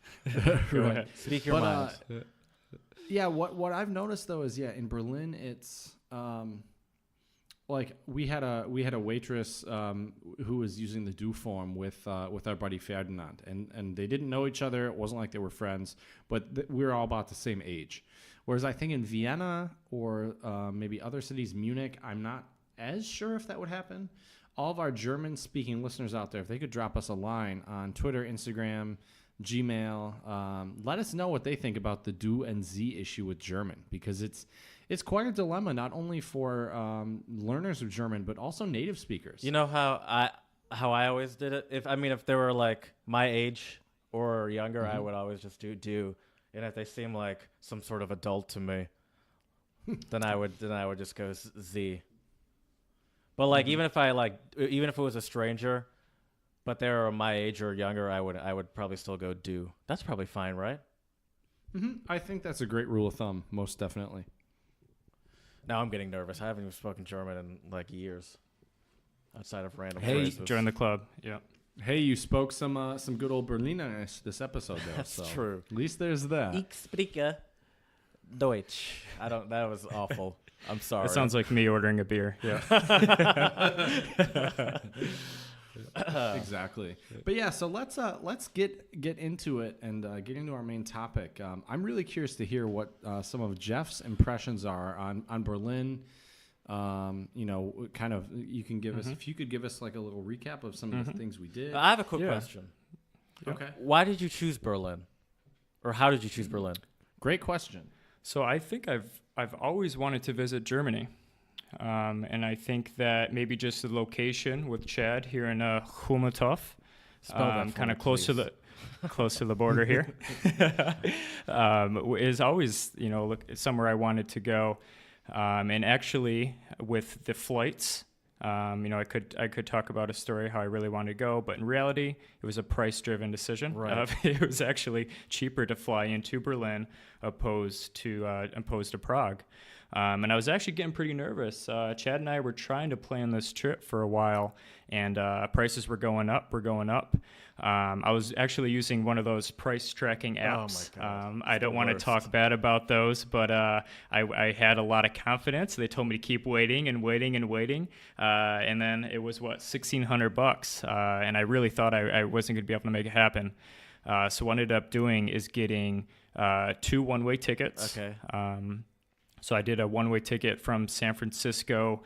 Right. Speak your mind. Yeah, what I've noticed though is in Berlin it's like we had a waitress who was using the du form with our buddy Ferdinand, and they didn't know each other. It wasn't like they were friends, but we were all about the same age. Whereas I think in Vienna or maybe other cities, Munich, I'm not as sure if that would happen. All of our German-speaking listeners out there, if they could drop us a line on Twitter, Instagram, Gmail, let us know what they think about the du and sie issue with German, because it's quite a dilemma, not only for learners of German, but also native speakers. You know how I always did it? If they were like my age or younger, I would always just do. And if they seem like some sort of adult to me, then I would just go Z. But like even if it was a stranger, but they're my age or younger, I would probably still go do. That's probably fine, right? I think that's a great rule of thumb, most definitely. Now I'm getting nervous. I haven't even spoken German in like years, outside of random Hey, phrases. join the club. Yeah. Hey, you spoke some good old Berlinerish this episode, though. That's so true. At least there's that. Ich spreche Deutsch. That was awful. I'm sorry. It sounds like me ordering a beer. Yeah. Exactly. But yeah, so let's get into it and get into our main topic. I'm really curious to hear what some of Jeff's impressions are on Berlin. Kind of you can give us, if you could give us like a little recap of some of the things we did. I have a quick question. Okay. Why did you choose Berlin? Or how did you choose Berlin? Great question. So I think I've always wanted to visit Germany. And I think that maybe just the location with Chad here in Hummelthof, kind of close to the border here, is always somewhere I wanted to go. And actually, with the flights, I could talk about a story how I really wanted to go, but in reality, it was a price-driven decision. Right. It was actually cheaper to fly into Berlin opposed to Prague. And I was actually getting pretty nervous. Chad and I were trying to plan this trip for a while, and prices were going up. I was actually using one of those price tracking apps. Oh my God. I don't want to talk bad about those, but I had a lot of confidence. They told me to keep waiting, and then it was $1,600, and I really thought I wasn't going to be able to make it happen. So what I ended up doing is getting 2 one-way tickets. Okay. So I did a one-way ticket from San Francisco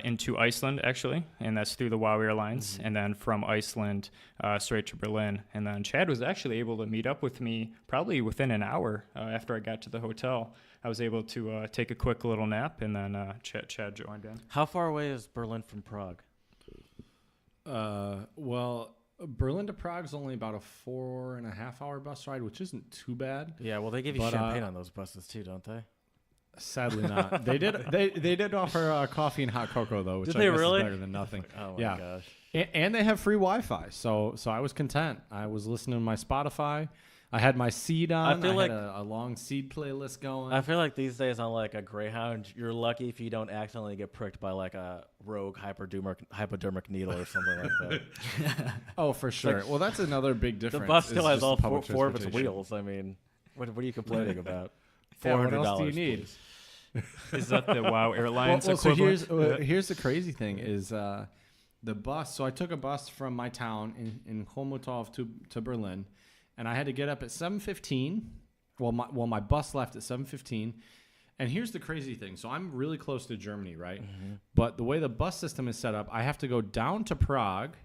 into Iceland, actually, and that's through the WOW Airlines, and then from Iceland straight to Berlin. And then Chad was actually able to meet up with me probably within an hour after I got to the hotel. I was able to take a quick little nap, and then Chad joined in. How far away is Berlin from Prague? Well, Berlin to Prague is only about a 4.5-hour bus ride, which isn't too bad. Yeah, well, they give you champagne on those buses too, don't they? Sadly not. They did offer coffee and hot cocoa though, which Did I they guess really? is better than nothing. Oh my gosh. And they have free Wi-Fi, so I was content. I was listening to my Spotify. I had my seed on. I feel like had a long seed playlist going. I feel like these days on like a Greyhound, you're lucky if you don't accidentally get pricked by like a rogue hypodermic needle or something like that. Oh, for sure. Well, that's another big difference. The bus still has all public four of its transportation. wheels. I mean, what are you complaining about? Yeah, $400. what else do you need? Please. Is that the WOW Airlines So equivalent? here's the crazy thing is the bus. So I took a bus from my town in Hummelthof to Berlin, and I had to get up at 7:15. Well, my bus left at 7:15. And here's the crazy thing. So I'm really close to Germany, right? Mm-hmm. But the way the bus system is set up, I have to go down to Prague,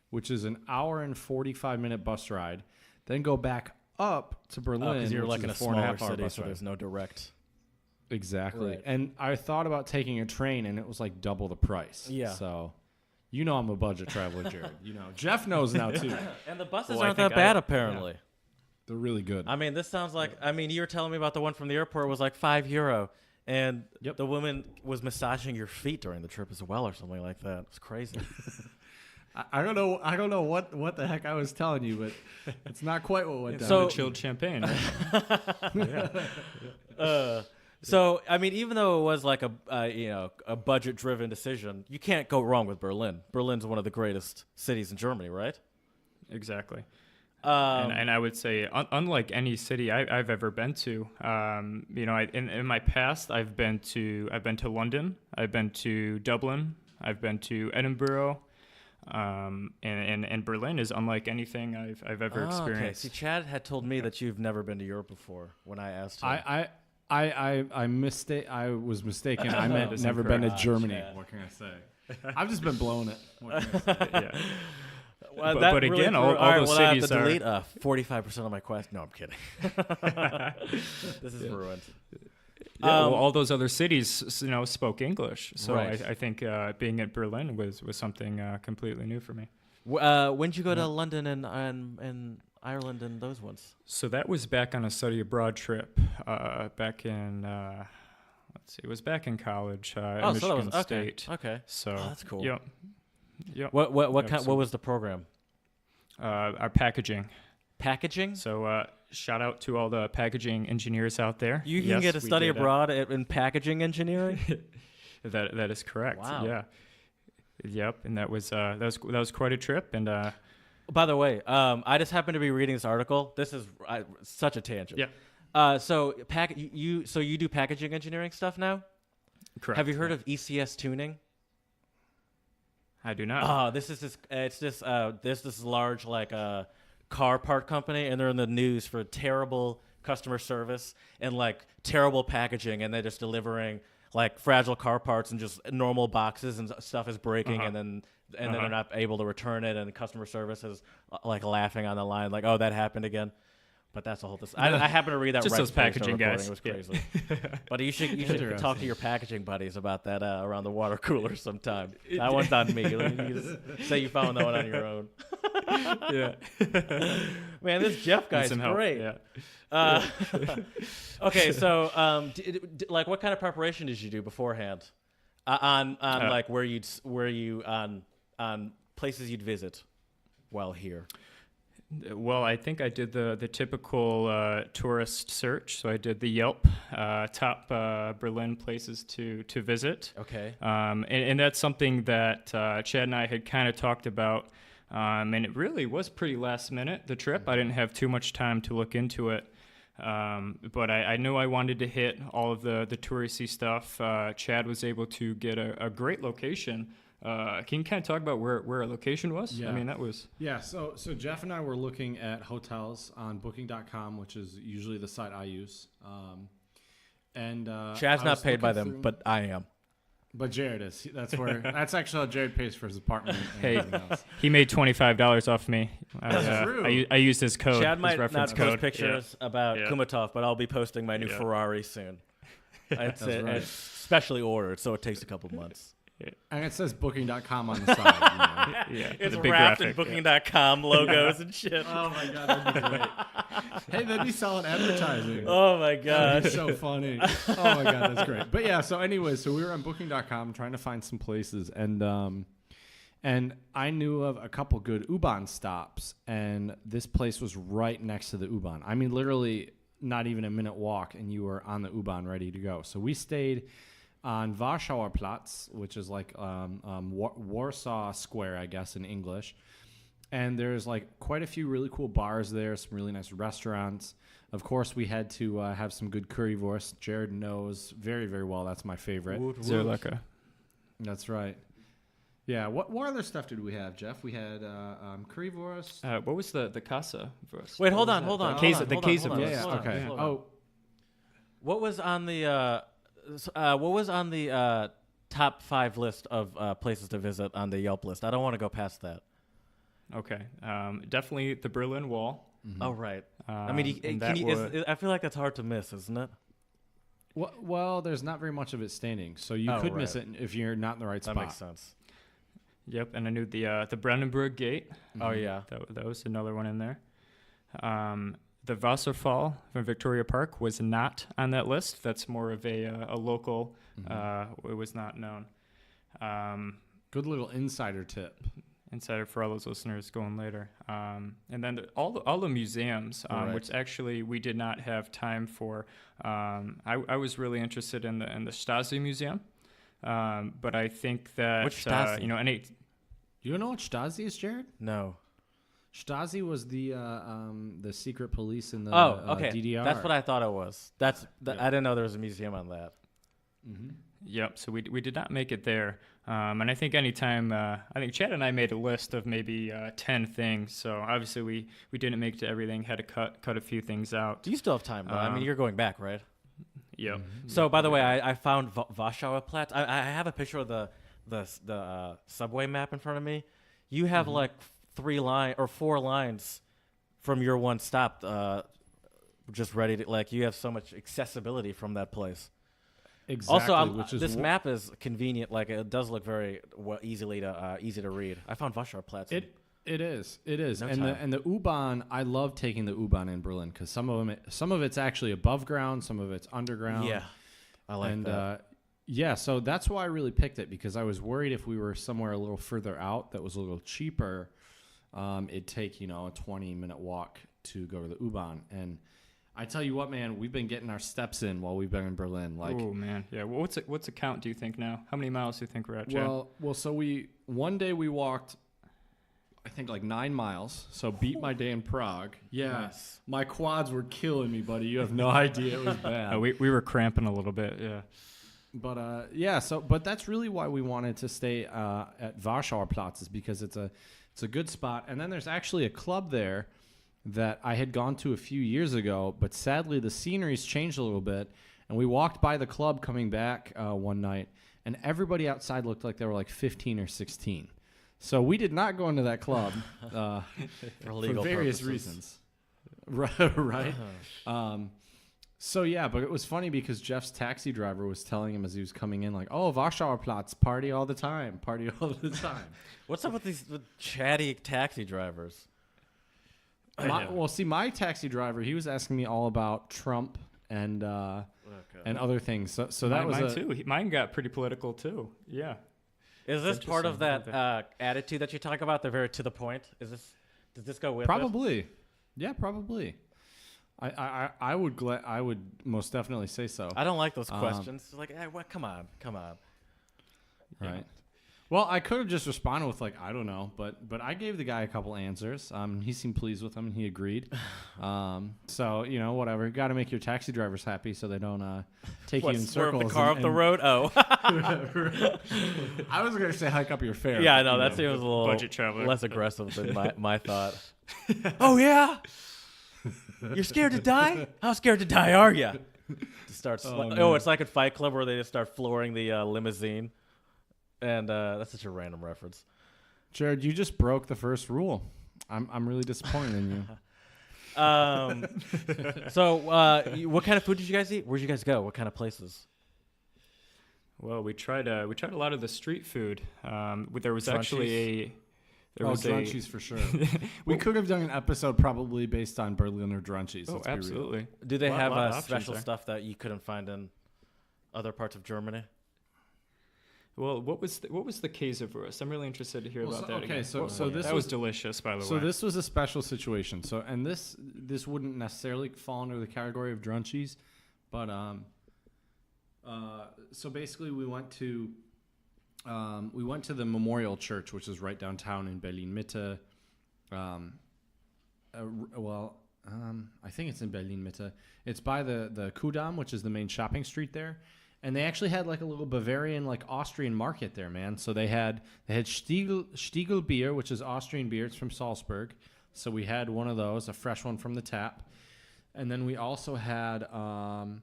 which is an hour and 45-minute bus ride, then go back up to Berlin. Because you're which like in is a 4.5 smaller hour city, bus so ride. there's no direct. Exactly. Right. And I thought about taking a train, and it was like double the price. Yeah. So, I'm a budget traveler, Jared. Jeff knows now, too. And the buses Well, I aren't think that bad, apparently. They're really good. I mean, this sounds like. I mean, you were telling me about the one from the airport was like €5, and Yep. the woman was massaging your feet during the trip as well, or something like that. It's crazy. I don't know what the heck I was telling you, but it's not quite what went down. So- The chilled champagne. Right? So, I mean, even though it was like a budget-driven decision, you can't go wrong with Berlin. Berlin's one of the greatest cities in Germany, right? Exactly. And I would say, unlike any city I've ever been to, in my past, I've been to London, I've been to Dublin, I've been to Edinburgh, and Berlin is unlike anything I've ever experienced. Okay. See, Chad had told me that you've never been to Europe before when I asked him. I was mistaken. I meant That's never been to incorrect. Germany. Chad. What can I say? I've just been blowing it. What can I say? Yeah. Well, But that again, really all right, those well, I have cities to are- delete 45% of my quest. No, I'm kidding. This is ruined. Well, all those other cities, spoke English. So Right. I think being at Berlin was something completely new for me. When'd you go to London and Ireland and those ones? So that was back on a study abroad trip back in, it was back in college at Oh, Michigan so that was State. okay. So Oh, that's cool. Yep. What Absolutely. was the program? Our packaging. Packaging? So shout out to all the packaging engineers out there. You can get a study abroad in packaging engineering? That is correct. Wow. Yeah. Yep. And that was quite a trip. And by the way, I just happened to be reading this article. This is such a tangent. Yeah. So you do packaging engineering stuff now? Correct. Have you heard of ECS tuning? I do not. Oh, this is this large car part company, and they're in the news for terrible customer service and like terrible packaging, and they're just delivering like fragile car parts and just normal boxes, and stuff is breaking, and then they're not able to return it, and customer service is like laughing on the line, like, oh, that happened again. But that's a whole. I happened to read that just right those packaging guys. It was crazy. But you should talk to your packaging buddies about that around the water cooler sometime. That one's on me. You just say you found that one on your own. Yeah. Man, this Jeff guy's great. Yeah. Okay, so what kind of preparation did you do beforehand on places you'd visit while here? Well, I think I did the typical tourist search. So I did the Yelp top Berlin places to visit. Okay. And that's something that Chad and I had kind of talked about. And it really was pretty last minute, the trip. I didn't have too much time to look into it. But I knew I wanted to hit all of the touristy stuff. Chad was able to get a great location. Can you kind of talk about where our location was? Yeah. I mean, that was... Yeah, so Jeff and I were looking at hotels on Booking.com, which is usually the site I use. Chad's not paid by them, but I am. But Jared is. That's actually how Jared pays for his apartment. And Hey, everything else. he made $25 off me. That's true. I used his code. Chad his might reference not code. post pictures about Kumatov, but I'll be posting my new Ferrari soon. It's specially ordered, so it takes a couple months. And it says Booking.com on the side. Yeah, It's the big wrapped graphic. in Booking.com logos and shit. Oh my god, that'd be great. Hey, they'd be selling advertising. Oh my That'd god. be so funny. Oh my god, that's great. But yeah, so anyways, we were on Booking.com trying to find some places, and I knew of a couple good U-Bahn stops, and this place was right next to the U-Bahn. I mean, literally not even a minute walk, and you were on the U-Bahn ready to go. So we stayed on Warschauer Platz, which is like Warsaw Square, I guess, in English. And there's like quite a few really cool bars there, some really nice restaurants. Of course, we had to have some good currywurst. Jared knows very, very well. That's my favorite. Zerleka. That's right. Yeah. What other stuff did we have, Jeff? We had currywurst. What was the casa wurst? Wait, hold on. The queso Yeah, yeah, okay. Oh, What was on the top 5 list of places to visit on the Yelp list? I don't want to go past that. Okay. Definitely the Berlin Wall. Mm-hmm. Oh, right. I mean, I feel like that's hard to miss, isn't it? well, there's not very much of it standing, so you could miss it if you're not in the right spot. That makes sense. Yep, and I knew the Brandenburg Gate. Mm-hmm. Oh, yeah. That was another one in there. The Wasserfall from Victoria Park was not on that list. That's more of a local. It was not known. Good little insider tip. Insider for all those listeners going later. And then all the museums, which actually we did not have time for. I was really interested in the Stasi Museum, but I think that which Stasi? You don't know what Stasi is, Jared? No. Stasi was the secret police in the okay. DDR. That's what I thought it was. I didn't know there was a museum on that. Mm-hmm. Yep. So we did not make it there. And I think anytime, I think Chad and I made a list of maybe 10 things. So obviously we didn't make it to everything, had to cut a few things out. Do you still have time, though? I mean, you're going back, right? Yep. Mm-hmm. So, by the way, I found Warschauer Platz. I have a picture of the subway map in front of me. You have like 4 lines from your one stop just ready to, like, you have so much accessibility from that place. Exactly. Also, this map is convenient. Like, it does look very easy to read. I found Warschauer Platz. It is. No time. And the U-Bahn, I love taking the U-Bahn in Berlin because some of it's actually above ground, some of it's underground. Yeah, I like that. Yeah, so that's why I really picked it, because I was worried if we were somewhere a little further out that was a little cheaper, it'd take, a 20-minute walk to go to the U-Bahn. And I tell you what, man, we've been getting our steps in while we've been in Berlin. Oh, man. Yeah. Well, what's the count, do you think now? How many miles do you think we're at, Chad? Well, so one day we walked, I think, like 9 miles. So beat my day in Prague. Yeah. Nice. My quads were killing me, buddy. You have no idea. It was bad. We were cramping a little bit, yeah. But but that's really why we wanted to stay at Warschauer Platz, is because it's a good spot. And then there's actually a club there that I had gone to a few years ago, but sadly the scenery's changed a little bit. And we walked by the club coming back one night, and everybody outside looked like they were like 15 or 16. So we did not go into that club for various reasons. Right. So, yeah, but it was funny because Jeff's taxi driver was telling him as he was coming in, like, oh, Warschauer Platz, party all the time. What's up with these chatty taxi drivers? My taxi driver, he was asking me all about Trump and other things. So that was mine too. Mine got pretty political, too. Yeah. Is this part of that attitude that you talk about? They're very to the point. Does this go with Probably. Yeah, probably. I would most definitely say so. I don't like those questions. It's like, what? Come on. Right. Yeah. Well, I could have just responded with like, I don't know, but I gave the guy a couple answers. He seemed pleased with them and he agreed. So whatever. Got to make your taxi drivers happy so they don't take you in circles. The car off the road. Oh. I was gonna say hike up your fare. Yeah, I know that seems a little budget traveler. Less aggressive than my thought. Oh yeah. You're scared to die? How scared to die are you? It's like a Fight Club where they just start flooring the limousine. And that's such a random reference. Jared, you just broke the first rule. I'm really disappointed in you. So what kind of food did you guys eat? Where'd you guys go? What kind of places? Well, we tried a lot of the street food. There was Crunchies? actually Drunchies for sure. We could have done an episode probably based on Berliner Drunchies. Oh, absolutely. Do they have lot special there. stuff that you couldn't find in other parts of Germany? Well, what was the Käsewurst? I'm really interested to hear about that. Okay, again. so this was delicious, by the way. So this was a special situation. So and this wouldn't necessarily fall under the category of Drunchies, but so basically we went to the Memorial Church, which is right downtown in Berlin Mitte. I think it's in Berlin Mitte. It's by the Kudamm, which is the main shopping street there. And they actually had like a little Bavarian, like Austrian market there, man. So they had Stiegel beer, which is Austrian beer. It's from Salzburg. So we had one of those, a fresh one from the tap. And then we also had some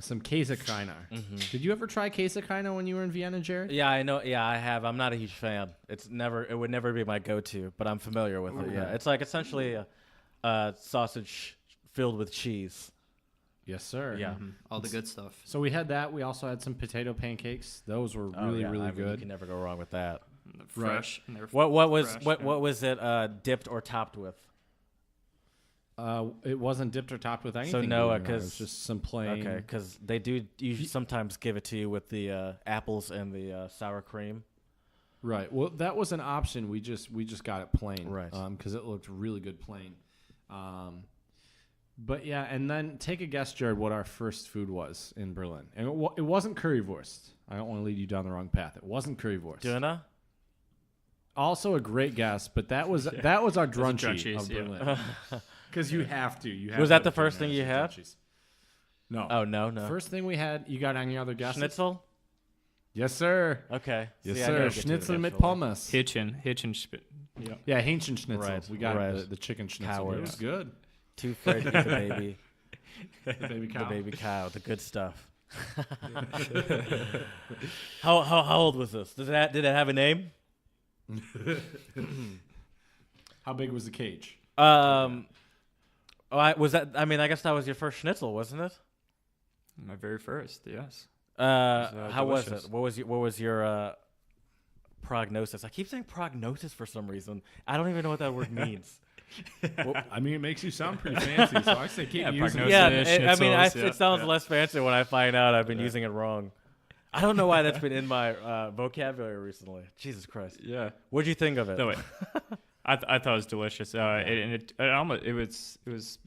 Käsekreiner. Mm-hmm. Did you ever try Käsekreiner when you were in Vienna, Jared? Yeah, I know. Yeah, I have. I'm not a huge fan. It would never be my go-to, but I'm familiar with it. Yeah, it's like essentially a sausage filled with cheese. Yes, sir. Yeah, mm-hmm. All the good stuff. So we had that. We also had some potato pancakes. Those were really good. You can never go wrong with that. Fresh. Right. What was it dipped or topped with? It wasn't dipped or topped with anything. So no, because it was just some plain. Okay, because they do usually sometimes give it to you with the apples and the sour cream. Right. Well, that was an option. We just got it plain. Right. Because it looked really good plain. But yeah, and then take a guess, Jared, what our first food was in Berlin. And it wasn't currywurst. I don't want to lead you down the wrong path. It wasn't currywurst. Döner? Also a great guess, but that was our drunchie of yeah. Berlin. Because you have to. Was that the first thing you had? Drunchies. No. Oh, no. First thing we had, you got any other guesses? Schnitzel? Yes, sir. Okay. Yes, See, I sir. gotta get to it Schnitzel mit eventually. Pommes. Hähnchen. Yeah. Yeah, Hähnchen Schnitzel. Right, We got right. the chicken schnitzel. Cowards. It was good. Too afraid to eat the baby. The baby cow. The baby cow, the good stuff. How old was this? Did it have a name? How big was the cage? I guess that was your first schnitzel, wasn't it? My very first, yes. How was delicious. it? What was your prognosis? I keep saying prognosis for some reason. I don't even know what that word means. Well, I mean, it makes you sound pretty fancy, so I say keep using it. Yeah, schnitzels, it sounds less fancy when I find out I've been using it wrong. I don't know why that's been in my vocabulary recently. Jesus Christ. Yeah. What'd you think of it? No, wait. I thought it was delicious. It was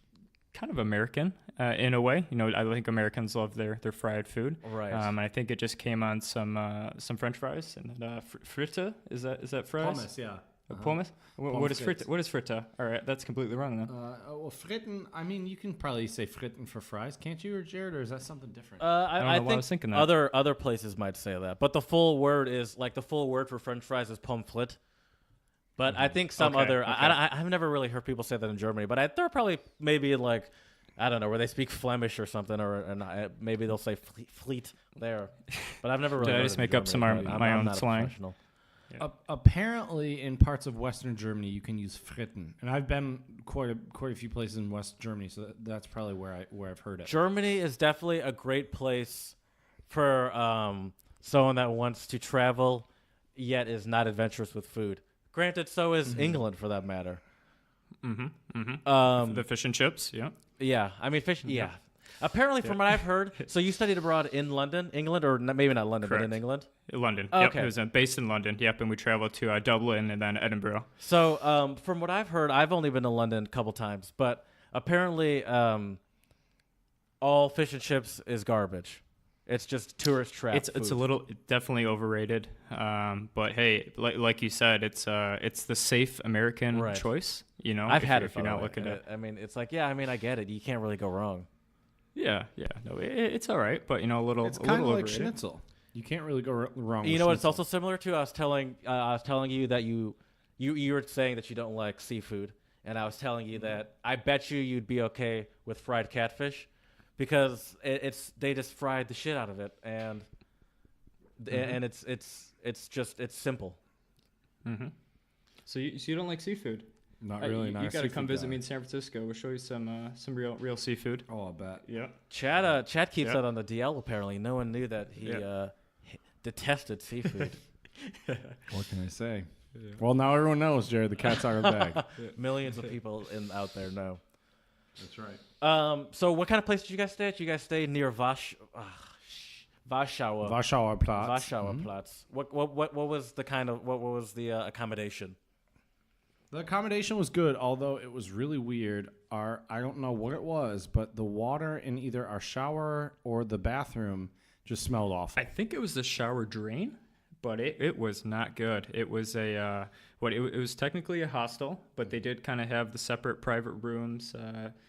kind of American in a way. You know, I think Americans love their fried food. Right. And I think it just came on some French fries and fritta. Is that fries? Hummus, yeah. Pommes? What is frites. fritta? What is fritta? All right, that's completely wrong then. Well, fritten, I mean, you can probably say fritten for fries, can't you, or Jared, or is that something different? I don't know why I think was thinking that. other places might say that, but the full word for French fries is pommes frites. But I think some other I've never really heard people say that in Germany, but they're probably maybe like, I don't know, where they speak Flemish or something, maybe they'll say fleet there. But I've never really. Did heard I just it in make up Germany, some but my I'm own not a slang? professional. Yeah. Apparently, in parts of Western Germany, you can use fritten, and I've been quite a few places in West Germany, so that's probably where I've heard it. Germany is definitely a great place for someone that wants to travel, yet is not adventurous with food. Granted, so is England for that matter. The fish and chips, yeah. Yeah, I mean fish. Yeah, apparently from what I've heard. So you studied abroad in London, England, or maybe not London, Correct. but in England. London. Oh, Yep, okay. it was based in London. Yep, and we traveled to Dublin and then Edinburgh. So from what I've heard, I've only been to London a couple times, but apparently all fish and chips is garbage. It's just tourist trap. It's a little definitely overrated. But hey, like you said, it's the safe American Right. choice. You know, I've had it. if you're by the not way. looking at. I mean, it's like, yeah, I mean, I get it. You can't really go wrong. Yeah. No, it's all right, but you know, It's a kind of little like overrated. schnitzel. You can't really go wrong. You with know what? It's schnitzel. also similar to I was telling you that you were saying that you don't like seafood, and I was telling you that I bet you'd be okay with fried catfish, because they just fried the shit out of it, and it's simple. Mm-hmm. So you don't like seafood? Not really. You got to come visit me in San Francisco. We'll show you some real seafood. Oh, I bet. Yeah. Chad keeps that on the DL. Apparently, no one knew that he detested seafood. What can I say? Yeah. Well, now everyone knows, Jared. The cat's out of the bag. Millions of people out there know. That's right. So what kind of place did you guys stay at? You guys stayed near Warschauer. Warschauer Platz. Warschauer Platz. What was the accommodation? The accommodation was good, although it was really weird. I don't know what it was, but the water in either our shower or the bathroom just smelled awful. I think it was the shower drain, but it was not good. It was it was technically a hostel, but they did kind of have the separate private rooms.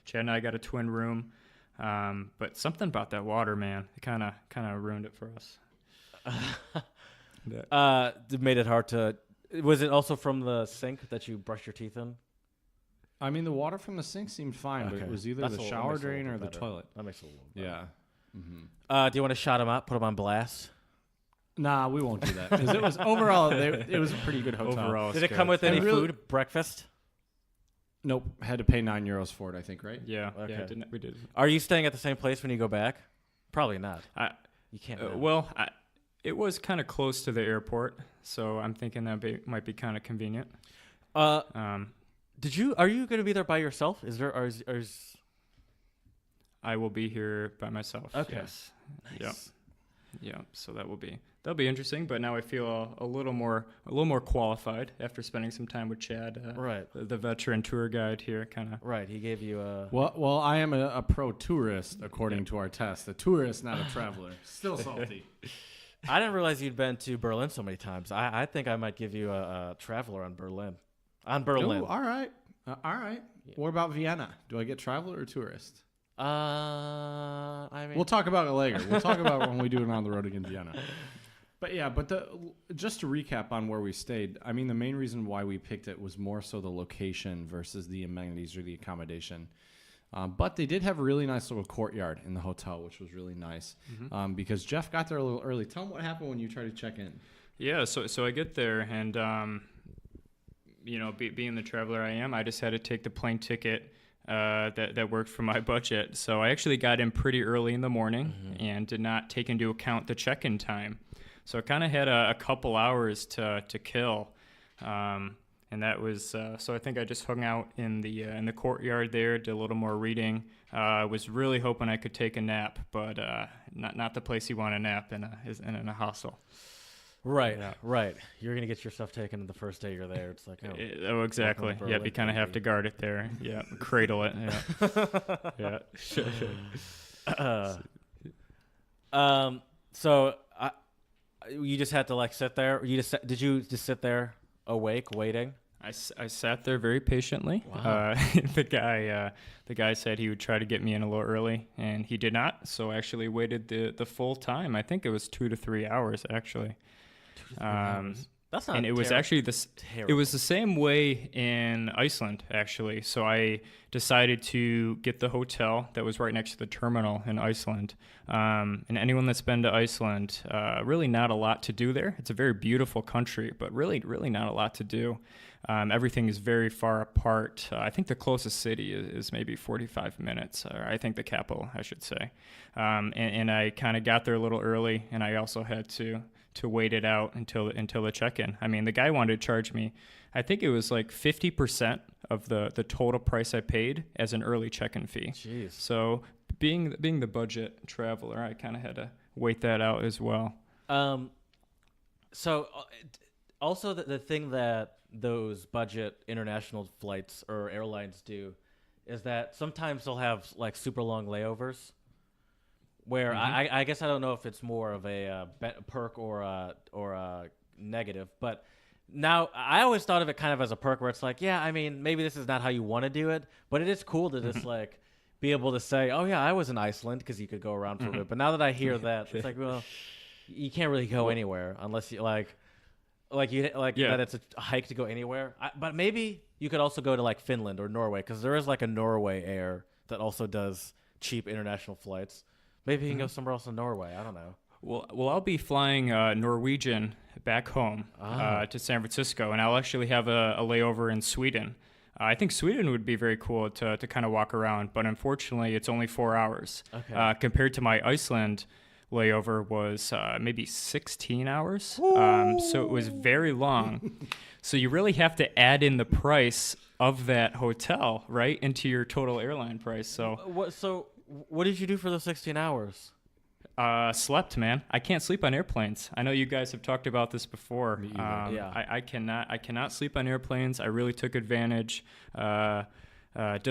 Chad and I got a twin room, but something about that water, man, it kind of ruined it for us. It made it hard to. Was it also from the sink that you brush your teeth in? I mean, the water from the sink seemed fine, but it was either the shower drain or the toilet. That makes it a little better. Yeah. Mm-hmm. Do you want to shout them out, put them on blast? Nah, we won't do that, because it was overall it was a pretty good hotel. Overall, Did it come with any food? Breakfast? Nope, had to pay €9 for it, I think, right? Yeah. Okay. Yeah, we did. Are you staying at the same place when you go back? Probably not. You can't. It was kind of close to the airport, so I'm thinking that might be kind of convenient. Are you going to be there by yourself? I will be here by myself. Okay. Yes. Nice. Yeah. So that'll be interesting. But now I feel a little more qualified after spending some time with Chad, right? The veteran tour guide here, kind of. Right. He gave you a. Well, I am a pro tourist according to our test. A tourist, not a traveler. Still salty. I didn't realize you'd been to Berlin so many times. I think I might give you a traveler on Berlin. Ooh, all right. All right. Yeah. What about Vienna? Do I get traveler or tourist? I mean, we'll talk about it later. We'll talk about it when we do it on the road again, Vienna. But yeah, just to recap on where we stayed, I mean, the main reason why we picked it was more so the location versus the amenities or the accommodation. But they did have a really nice little courtyard in the hotel, which was really nice, because Jeff got there a little early. Tell him what happened when you tried to check in. Yeah, so I get there, and being the traveler I am, I just had to take the plane ticket that worked for my budget. So I actually got in pretty early in the morning and did not take into account the check-in time. So I kind of had a couple hours to kill. And that was so I think I just hung out in the courtyard there, did a little more reading. Was really hoping I could take a nap, but not the place you want to nap in a hostel. Right, Yeah. right. You're gonna get your stuff taken the first day you're there. It's like, Oh, exactly. welcome to Yep, Berlin, you kind of have baby. to guard it there. Yeah, cradle it. Yeah. Yeah. So you just had to like sit there. Did you just sit there awake waiting? I sat there very patiently. Wow. The guy said he would try to get me in a little early, and he did not. So I actually waited the full time. I think it was 2 to 3 hours actually. 2 to 3 hours. That's not. And it was actually this. terrible. It was the same way in Iceland, actually. So I decided to get the hotel that was right next to the terminal in Iceland. And anyone that's been to Iceland, really not a lot to do there. It's a very beautiful country, but really, really not a lot to do. Everything is very far apart. I think the closest city is maybe 45 minutes, or I think the capital, I should say. And I kind of got there a little early, and I also had to wait it out until the check-in. I mean, the guy wanted to charge me, I think it was like 50% of the total price I paid as an early check-in fee. Jeez. So being the budget traveler, I kind of had to wait that out as well. So also the thing that those budget international flights or airlines do is that sometimes they'll have like super long layovers. Where I guess I don't know if it's more of a perk or a negative, but now I always thought of it kind of as a perk where it's like, yeah, I mean, maybe this is not how you want to do it, but it is cool to just like be able to say, oh yeah, I was in Iceland because you could go around for a bit. But now that I hear that, it's like, well, you can't really go anywhere unless you that it's a hike to go anywhere. But maybe you could also go to like Finland or Norway because there is like a Norway Air that also does cheap international flights. Maybe you can go somewhere else in Norway. I don't know. Well, I'll be flying Norwegian back home to San Francisco, and I'll actually have a layover in Sweden. I think Sweden would be very cool to kind of walk around, but unfortunately, it's only 4 hours. Okay. Compared to my Iceland layover was maybe 16 hours. So it was very long. So you really have to add in the price of that hotel, right, into your total airline price. So what did you do for those 16 hours? Slept, man. I can't sleep on airplanes. I know you guys have talked about this before. Me either. Yeah. I cannot sleep on airplanes. I really took advantage. Did a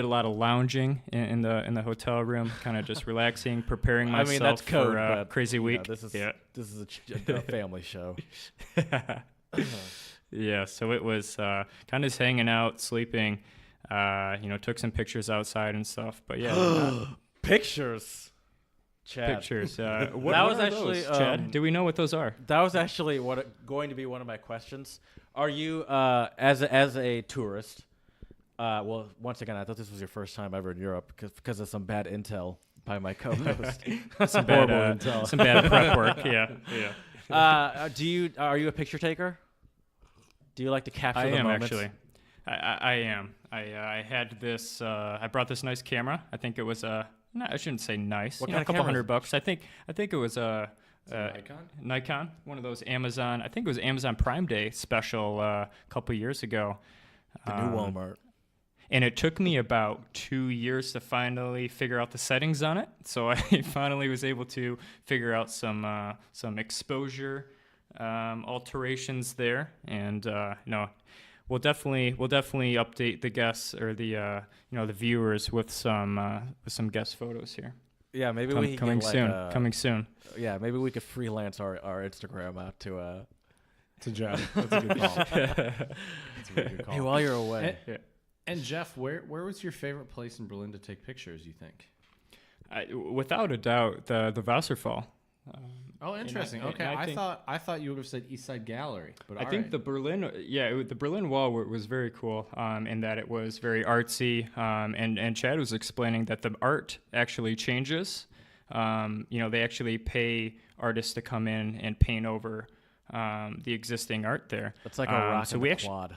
lot of lounging in the hotel room, kind of just relaxing, preparing myself that's code, for a but, crazy week. This is a family show. Yeah, so it was kind of just hanging out, sleeping. Took some pictures outside and stuff. But yeah, Pictures. Chad. pictures. That What was are actually those, Chad? Do we know what those are? That was actually going to be one of my questions. Are you as a tourist? Well, once again, I thought this was your first time ever in Europe because of some bad intel by my co-host. Some bad intel. some bad prep work. Yeah. Are you a picture taker? Do you like to capture I the am moments? actually. I am. I had this. I brought this nice camera. I think it was no, I shouldn't say nice. What You kind know, of a couple camera? $100. I think it was a Nikon, one of those Amazon. I think it was Amazon Prime Day special a couple years ago. The new Walmart. And it took me about 2 years to finally figure out the settings on it. So I finally was able to figure out some exposure alterations there, and we'll definitely update the guests or the viewers with some guest photos here. Yeah, maybe we Coming can soon. get, Coming soon. Yeah, maybe we could freelance our Instagram out to. To Jeff. That's a good call. That's a very good call. Hey, while you're away. And Jeff, where was your favorite place in Berlin to take pictures, you think? Without a doubt, the Wasserfall. Oh, interesting. and Okay, I think- I thought you would have said East Side Gallery, but I think the Berlin Wall was very cool in that it was very artsy, and Chad was explaining that the art actually changes. They actually pay artists to come in and paint over the existing art there. It's like a rock so in we the actually,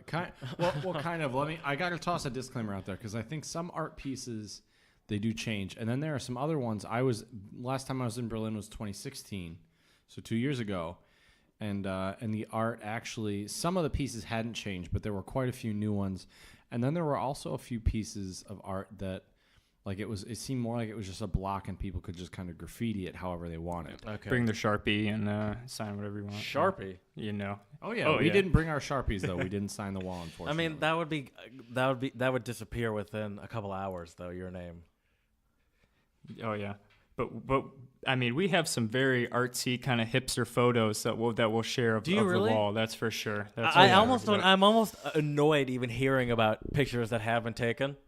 Kind of. I got to toss a disclaimer out there because I think some art pieces they do change, and then there are some other ones. Last time I was in Berlin was 2016, so 2 years ago, and the art actually some of the pieces hadn't changed, but there were quite a few new ones, and then there were also a few pieces of art that Like it seemed more like it was just a block and people could just kind of graffiti it however they wanted. Okay. Bring their Sharpie and sign whatever you want. Sharpie. You know. Oh yeah, we didn't bring our Sharpies though. We didn't sign the wall, unfortunately. I mean, that would disappear within a couple hours though. Your name. Oh yeah. But I mean, we have some very artsy kind of hipster photos that we'll share of, Do you of really? the wall. That's for sure. I'm almost annoyed even hearing about pictures that have been taken.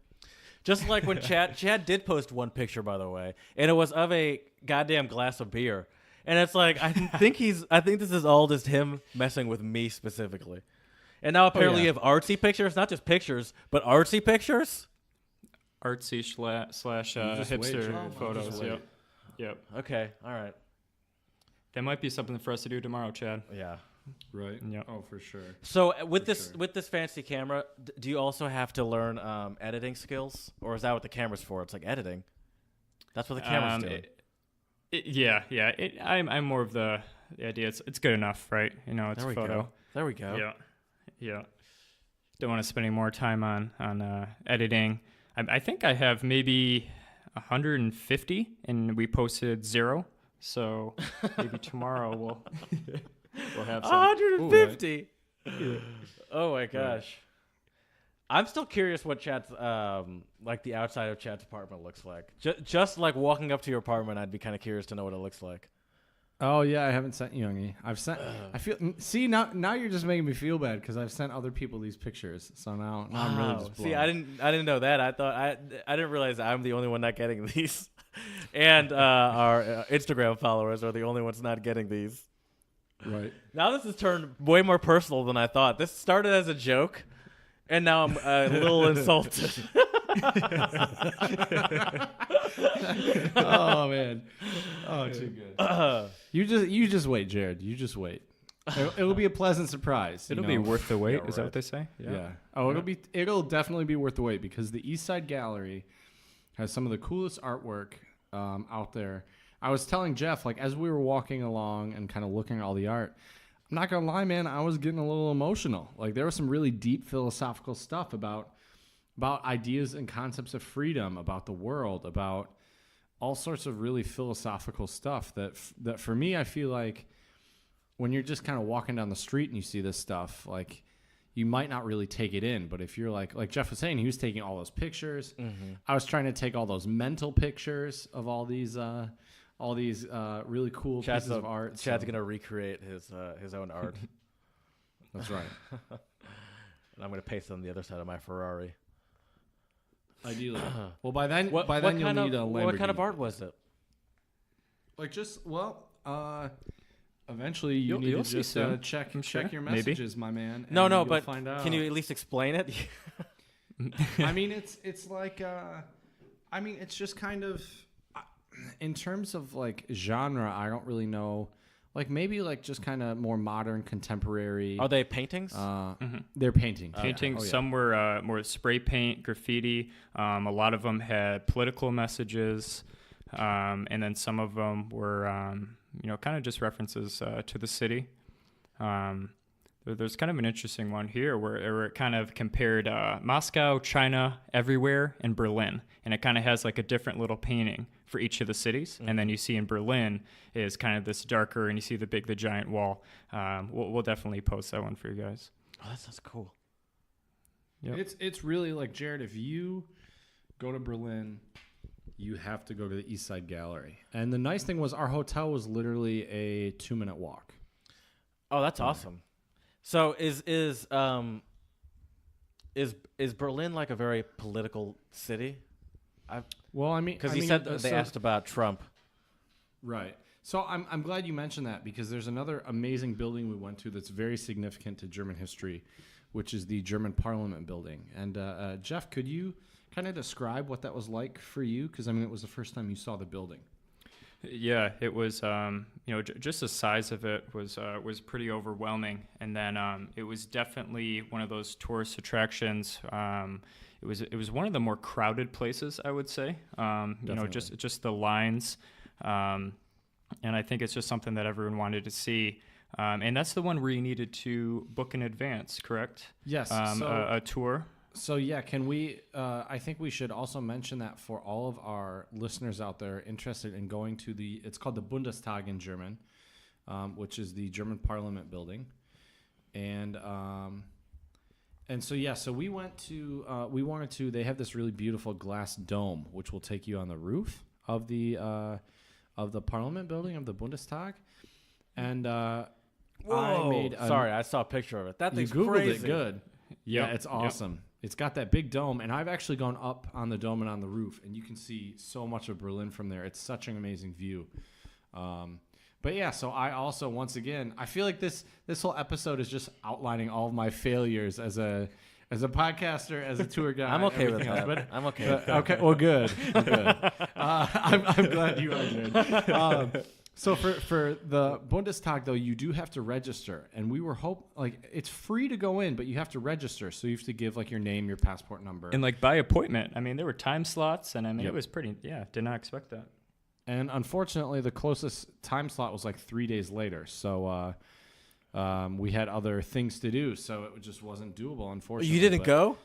Just like when Chad did post one picture, by the way, and it was of a goddamn glass of beer, and it's like I think this is all just him messing with me specifically. And now apparently you have artsy pictures, not just pictures, but artsy pictures. Artsy slash hipster photos. Yep. Okay. All right. That might be something for us to do tomorrow, Chad. Yeah. Right. Yep. Oh, for sure. So with this fancy camera, do you also have to learn editing skills, or is that what the camera's for? It's like editing. That's what the camera's doing. Yeah. I'm more of the idea. It's good enough, right? You know, it's a photo. There we go. Yeah. Don't want to spend any more time on editing. I think I have maybe 150, and we posted 0. So maybe tomorrow we'll have some. 150. Yeah. Oh my gosh. I'm still curious what Chad's like the outside of Chad's apartment looks like. Just like walking up to your apartment, I'd be kind of curious to know what it looks like. Oh yeah, I haven't sent you any. I've sent. I feel. See now you're just making me feel bad because I've sent other people these pictures. So now I'm really just blown. See, I didn't know that. I thought I didn't realize I'm the only one not getting these, and our Instagram followers are the only ones not getting these. Right. Now this has turned way more personal than I thought. This started as a joke, and now I'm a little insulted. Oh man. Oh, too good. You just wait, Jared. You just wait. It'll be a pleasant surprise. It'll be worth the wait. Is that what they say? Yeah. Oh, it'll definitely be worth the wait because the East Side Gallery has some of the coolest artwork out there. I was telling Jeff, like, as we were walking along and kind of looking at all the art, I'm not gonna lie, man, I was getting a little emotional. Like, there was some really deep philosophical stuff about ideas and concepts of freedom, about the world, about all sorts of really philosophical stuff that for me, I feel like when you're just kind of walking down the street and you see this stuff, like, you might not really take it in. But if you're like Jeff was saying, he was taking all those pictures. Mm-hmm. I was trying to take all those mental pictures of all these really cool pieces of art. Chad's going to recreate his own art. That's right. And I'm going to paste it on the other side of my Ferrari. Ideally. Well, by then you'll need a Lamborghini. What kind of art was it? Like eventually you need to just check your messages, maybe. My man. No, but can you at least explain it? I mean, it's like it's just kind of in terms of like genre, I don't really know. Like maybe like just kind of more modern, contemporary. Are they paintings? They're paintings. Paintings. Some were more spray paint, graffiti. A lot of them had political messages, and then some of them were, kind of just references to the city. There's kind of an interesting one here where it kind of compared Moscow, China, everywhere, and Berlin, and it kind of has like a different little painting for each of the cities. Mm-hmm. And then you see in Berlin is kind of this darker, and you see the giant wall. We'll definitely post that one for you guys. Oh, that sounds cool. Yep. It's really like, Jared, if you go to Berlin, you have to go to the East Side Gallery. And the nice thing was our hotel was literally a 2-minute walk. Oh, that's awesome. So is Berlin like a very political city? Because you said they asked about Trump. Right. So I'm glad you mentioned that because there's another amazing building we went to that's very significant to German history, which is the German Parliament building. And Jeff, could you kind of describe what that was like for you? Because it was the first time you saw the building. Yeah, it was. Just the size of it was pretty overwhelming, and then it was definitely one of those tourist attractions. It was one of the more crowded places, I would say. Just the lines, and I think it's just something that everyone wanted to see. And that's the one where you needed to book in advance, correct? Yes. A tour. So yeah, can we? I think we should also mention that for all of our listeners out there interested in going to it's called the Bundestag in German, which is the German Parliament building, and so yeah, so we went to they have this really beautiful glass dome which will take you on the roof of the Parliament building of the Bundestag, and Whoa! I saw a picture of it. That thing's you Googled crazy. it good. Yeah, it's awesome. Yep. It's got that big dome, and I've actually gone up on the dome and on the roof, and you can see so much of Berlin from there. It's such an amazing view. But yeah, so I also, once again, I feel like this whole episode is just outlining all of my failures as a podcaster, as a tour guide. I'm okay with that. I'm okay with that. Okay, well, good. I'm glad you are good. So for the Bundestag, though, you do have to register, and we were it's free to go in, but you have to register, so you have to give like your name, your passport number, and like by appointment. I mean, there were time slots, and I mean, Yep. It was pretty. Yeah, did not expect that. And unfortunately, the closest time slot was like 3 days later, so we had other things to do, so it just wasn't doable. Unfortunately, You didn't go?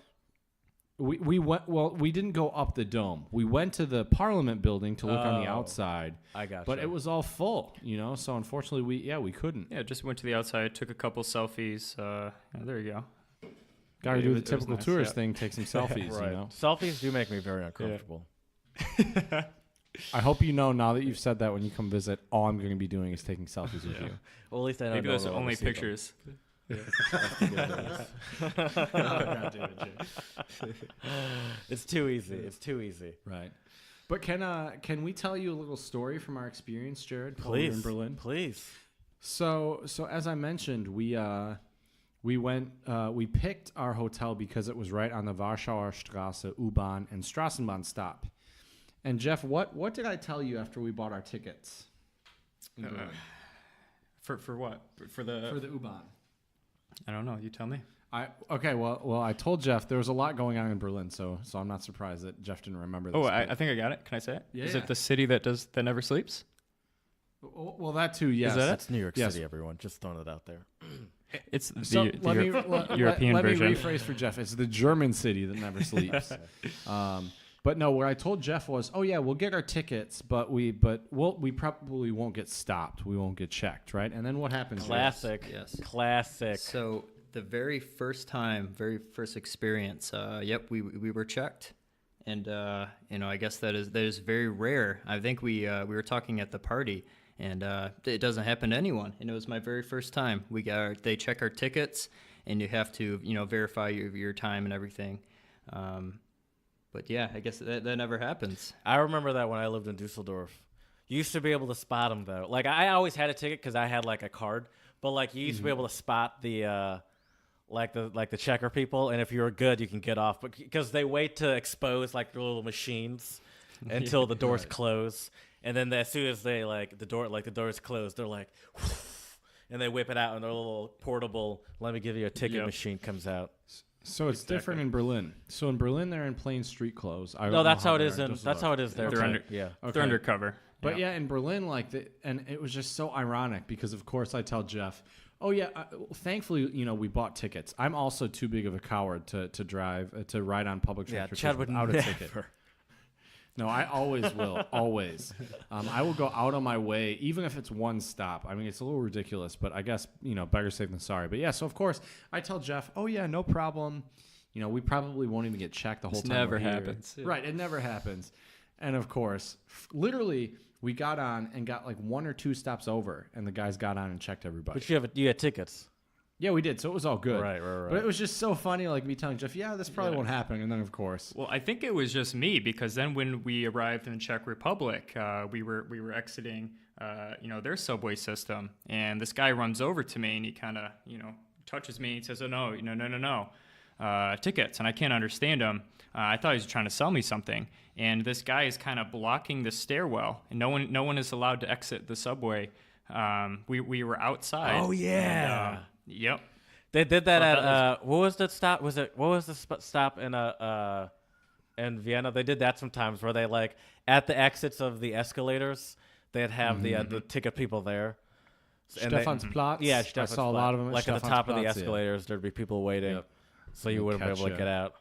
We went. Well, we didn't go up the dome. We went to the Parliament building to look on the outside. I got but it was all full, So unfortunately, we couldn't. Yeah, just went to the outside, took a couple selfies. There you go. Got to do the was typical nice, tourist yeah. thing, take some selfies. Right. Selfies do make me very uncomfortable. I hope you know now that you've said that when you come visit, all I'm going to be doing is taking selfies with you. Well, at least I know. Maybe those are only pictures. It's too easy. It's too easy. Right. But can we tell you a little story from our experience, Jared? while we were in Berlin. Please. So as I mentioned, we picked our hotel because it was right on the Warschauer Straße U-Bahn and Straßenbahn stop. And Jeff, what did I tell you after we bought our tickets? For what? For the U-Bahn. I don't know. You tell me. Well, I told Jeff there was a lot going on in Berlin, so I'm not surprised that Jeff didn't remember this. Oh, I think I got it. Can I say it? Yeah. Is it the city that never sleeps? Well, that too, yes. That's New York Yes. City, everyone. Just throwing it out there. It's the European European version. Let me rephrase for Jeff. It's the German city that never sleeps. But no, what I told Jeff was, oh yeah, we'll get our tickets, but we probably won't get stopped. We won't get checked, right? And then what happens? Classic. Yes. Classic. So the very first experience, we were checked, and I guess that is very rare. I think we were talking at the party, and it doesn't happen to anyone. And it was my very first time. They check our tickets, and you have to verify your time and everything. But yeah, I guess that never happens. I remember that when I lived in Dusseldorf. You used to be able to spot them, though. Like, I always had a ticket because I had, like, a card. But, like, you used to be able to spot the checker people. And if you were good, you can get off. But because they wait to expose, like, their little machines until the doors close. And then as soon as they, the doors close, they're like, and they whip it out, and their little portable, let me give you a ticket machine comes out. So it's different in Berlin. So in Berlin, they're in plain street clothes. That's how it is there. They're undercover. But yeah, in Berlin, and it was just so ironic because, of course, I tell Jeff, oh yeah, thankfully, we bought tickets. I'm also too big of a coward to drive, to ride on public transportation without a ticket. No, I always will, always. I will go out on my way, even if it's one stop. I mean, it's a little ridiculous, but I guess, better safe than sorry. But yeah, so of course, I tell Jeff, oh yeah, no problem. We probably won't even get checked the whole time. Never happens. Yeah. Right, it never happens. And of course, literally, we got on and got like 1 or 2 stops over, and the guys got on and checked everybody. But you had tickets. Yeah, we did, so it was all good. Right. But it was just so funny, me telling Jeff, yeah, this probably won't happen, and then of course. Well, I think it was just me because then when we arrived in the Czech Republic, we were exiting, their subway system, and this guy runs over to me and he kind of, touches me. He says, "Oh no, tickets," and I can't understand him. I thought he was trying to sell me something, and this guy is kind of blocking the stairwell, and no one is allowed to exit the subway. We were outside. Oh yeah. And, yep. They did that at what was the stop? What was the stop in Vienna? They did that sometimes where they at the exits of the escalators, they'd have the ticket people there. Stephansplatz. Yeah, I saw a lot of them. At the top of the escalators, there'd be people waiting, so you wouldn't be able to get out.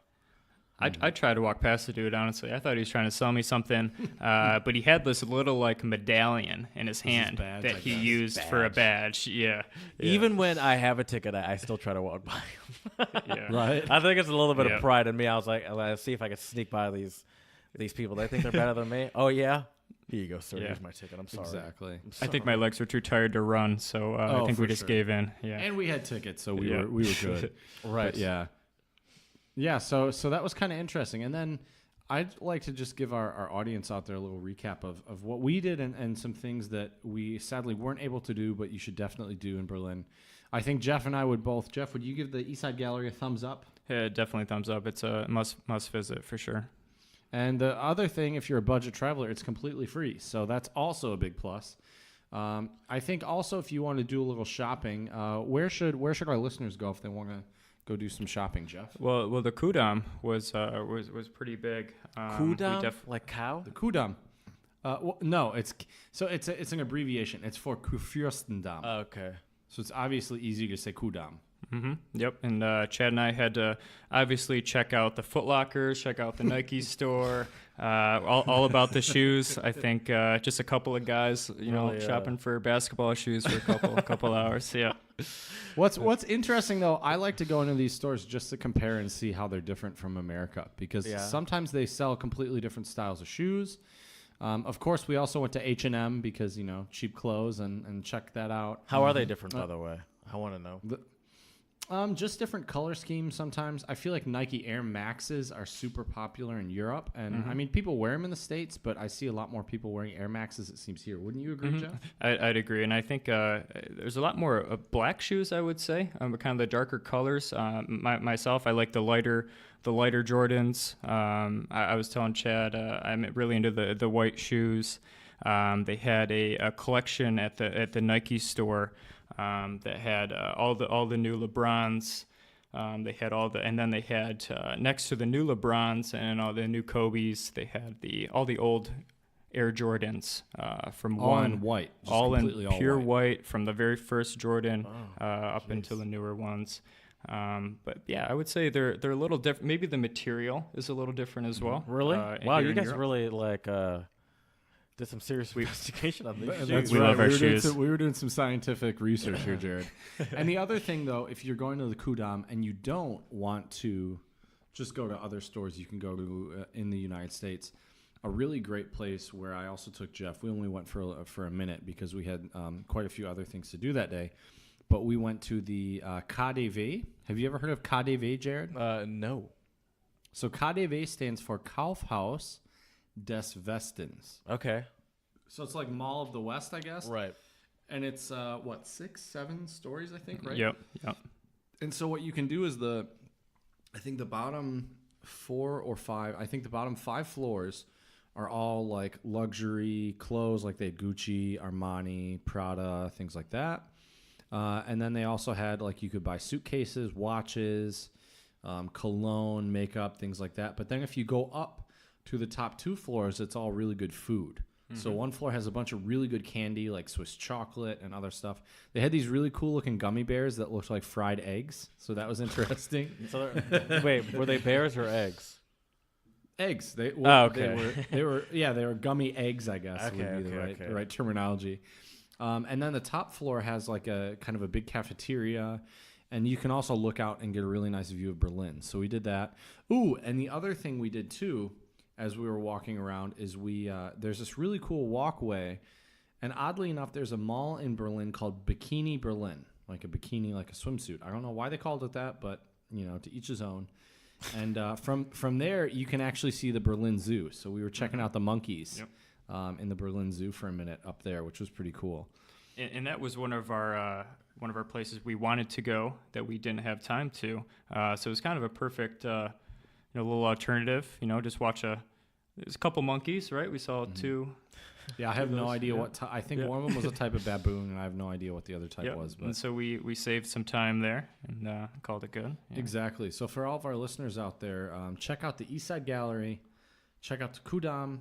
I tried to walk past the dude, honestly. I thought he was trying to sell me something, but he had this little, like, medallion in his hand badge, that I he guess. used for a badge. Yeah. Even when I have a ticket, I still try to walk by him. Yeah. Right. I think it's a little bit Yeah. of pride in me. I was like, let's see if I can sneak by these people. They think they're better than me. Oh, yeah? Here you go, sir. Yeah. Here's my ticket. I'm sorry. Exactly. I think my legs were too tired to run, so I think for we just sure. gave in. Yeah. And we had tickets, so we Yeah. were good. Right. But yeah. Yeah, so that was kind of interesting. And then I'd like to just give our audience out there a little recap of what we did and some things that we sadly weren't able to do, but you should definitely do in Berlin. I think Jeff and I would both. Jeff, would you give the Eastside Gallery a thumbs up? Yeah, definitely thumbs up. It's a must visit for sure. And the other thing, if you're a budget traveler, it's completely free. So that's also a big plus. I think also if you want to do a little shopping, where should our listeners go if they want to go do some shopping, Jeff? Well, the Kudam was pretty big. Kudam? Like cow? The Kudamm. Well, no, it's an abbreviation. It's for Kurfürstendamm. Okay. So it's obviously easy to say Kudamm. Mm-hmm. Yep. And Chad and I had to obviously check out the Foot Lockers, check out the Nike store, all about the shoes. I think just a couple of guys, shopping for basketball shoes for a couple hours. Yeah. What's interesting though, I like to go into these stores just to compare and see how they're different from America because sometimes they sell completely different styles of shoes. Of course, we also went to H&M because cheap clothes and check that out. How are they different, by the way? I want to know. Just different color schemes sometimes. I feel like Nike Air Maxes are super popular in Europe. And, I mean, people wear them in the States, but I see a lot more people wearing Air Maxes, it seems, here. Wouldn't you agree, Jeff? I'd agree. And I think there's a lot more black shoes, I would say, kind of the darker colors. Myself, I like the lighter Jordans. I was telling Chad I'm really into the white shoes. They had a collection at the Nike store that had all the new LeBrons. They had and then they had next to the new LeBrons and all the new Kobes, they had all the old Air Jordans from all in white, just all in completely pure all white from the very first Jordan up until the newer ones. But yeah, I would say they're a little different. Maybe the material is a little different as well. Really? Wow, here you in guys Europe. really did some serious investigation on these shoes. That's We right. love our were doing shoes. we were doing some scientific research here, Jared. And the other thing, though, if you're going to the Kudamm and you don't want to just go to other stores, you can go to in the United States. A really great place where I also took Jeff. We only went for a minute because we had quite a few other things to do that day. But we went to the KaDeWe. Have you ever heard of KaDeWe, Jared? No. So KaDeWe stands for Kaufhaus des Westens. Okay. So it's like Mall of the West, I guess. Right. And it's 6, 7 stories, I think, right? Yep. And so what you can do is I think the bottom 4 or 5, I think the bottom 5 floors are all like luxury clothes, like they had Gucci, Armani, Prada, things like that. And then they also had like you could buy suitcases, watches, cologne, makeup, things like that. But then if you go up to the top 2 floors, it's all really good food. So one floor has a bunch of really good candy, like Swiss chocolate and other stuff. They had these really cool looking gummy bears that looked like fried eggs. So that was interesting. So wait, were they bears or eggs? Eggs. They were gummy eggs, I guess would be the right terminology. And then the top floor has like a kind of a big cafeteria, and you can also look out and get a really nice view of Berlin. So we did that. Ooh, and the other thing we did too, as we were walking around, is there's this really cool walkway, and oddly enough, there's a mall in Berlin called Bikini Berlin, like a bikini, like a swimsuit. I don't know why they called it that, but to each his own. And from there, you can actually see the Berlin Zoo. So we were checking out the monkeys in the Berlin Zoo for a minute up there, which was pretty cool. And that was one of our places we wanted to go that we didn't have time to. So it was kind of a perfect little alternative. Just watch there's a couple monkeys, right? We saw 2. Yeah, I have no idea what I think one of them was a type of baboon, and I have no idea what the other type was. But And so we saved some time there and called it good. Yeah. Exactly. So for all of our listeners out there, check out the Eastside Gallery, check out the Kudamm.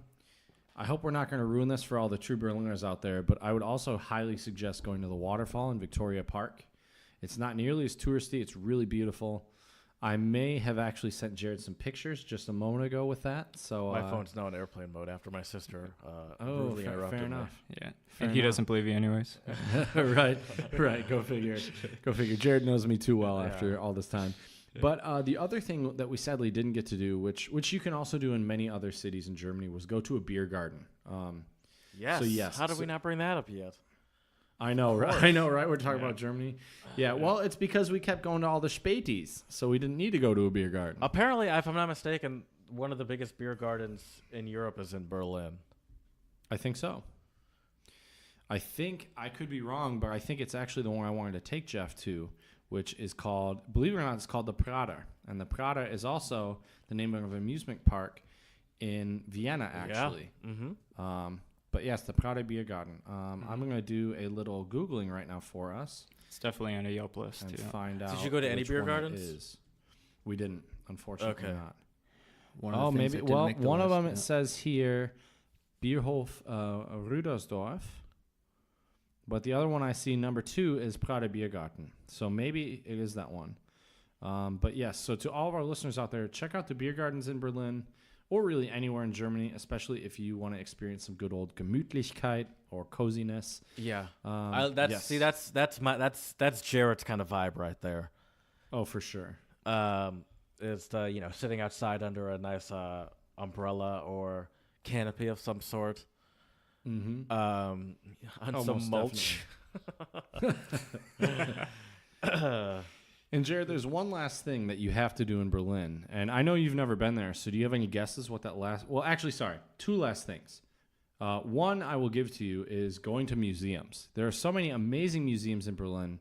I hope we're not going to ruin this for all the true Berliners out there, but I would also highly suggest going to the waterfall in Victoria Park. It's not nearly as touristy. It's really beautiful. I may have actually sent Jared some pictures just a moment ago with that. So My phone's now in airplane mode after my sister rudely fair interrupted me. enough. Yeah. Fair And he enough. doesn't believe you anyways. right. Go figure. Jared knows me too well after all this time. But the other thing that we sadly didn't get to do, which you can also do in many other cities in Germany, was go to a beer garden. Yes. So yes. How did we not bring that up yet? I know, right? We're talking about Germany. Yeah, well, it's because we kept going to all the Spätis, so we didn't need to go to a beer garden. Apparently, if I'm not mistaken, one of the biggest beer gardens in Europe is in Berlin. I think so. I think I could be wrong, but I think it's actually the one I wanted to take Jeff to, which is called, believe it or not, it's called the Prater. And the Prater is also the name of an amusement park in Vienna, actually. Yeah. Mm-hmm. But yes, the Prater Beer Garden. I'm going to do a little Googling right now for us It's definitely on a Yelp list, and too. find out. Did you go to any which beer one it gardens? is. We didn't, unfortunately Okay. not. One of the things Maybe. that didn't Well, make the one of list, them yeah. it says here, Bierhof Rüdersdorf. But the other one I see, number 2, is Prater Biergarten. So maybe it is that one. But yes, so to all of our listeners out there, check out the beer gardens in Berlin, or really anywhere in Germany, especially if you want to experience some good old Gemütlichkeit or coziness. Yeah. Yes. That's Jared's kind of vibe right there. Oh, for sure. Is the sitting outside under a nice umbrella or canopy of some sort. Mm-hmm. On some most mulch. And Jared, there's one last thing that you have to do in Berlin, and I know you've never been there, so do you have any guesses what that last... Well, actually, sorry, 2 last things. One I will give to you is going to museums. There are so many amazing museums in Berlin.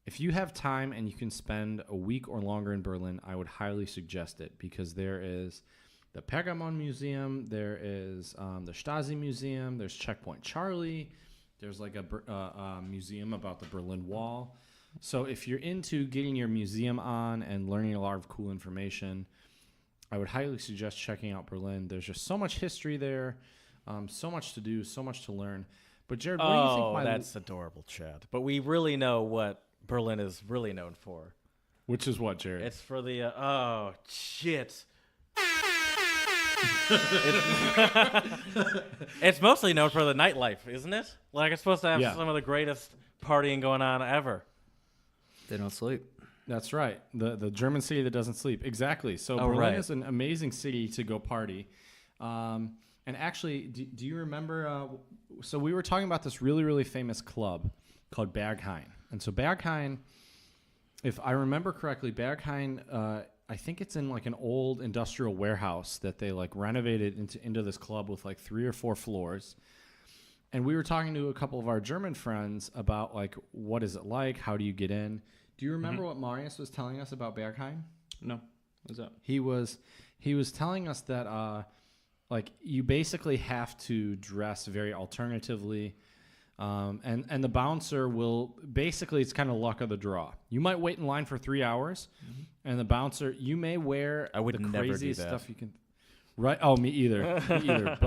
If you have time and you can spend a week or longer in Berlin, I would highly suggest it, because there is the Pergamon Museum, there is the Stasi Museum, there's Checkpoint Charlie, there's like a museum about the Berlin Wall. So if you're into getting your museum on and learning a lot of cool information, I would highly suggest checking out Berlin. There's just so much history there, so much to do, so much to learn. But Jared, what do you think? That's adorable, Chad. But we really know what Berlin is really known for. Which is what, Jared? It's for the shit. It's mostly known for the nightlife, isn't it? Like it's supposed to have some of the greatest partying going on ever. They don't sleep. That's right. The German city that doesn't sleep. Exactly. So Berlin is an amazing city to go party. And actually, do you remember? So we were talking about this really, really famous club called Berghain. And so Berghain, if I remember correctly, Berghain, I think it's in like an old industrial warehouse that they like renovated into this club with like 3 or 4 floors. And we were talking to a couple of our German friends about like, what is it like? How do you get in? Do you remember what Marius was telling us about Berghain? No. What's up? He was telling us that like you basically have to dress very alternatively, and the bouncer will basically, it's kind of luck of the draw. You might wait in line for 3 hours, and the bouncer, you may wear I would the never do craziest that. stuff you can. Right? Oh, me either. Me either.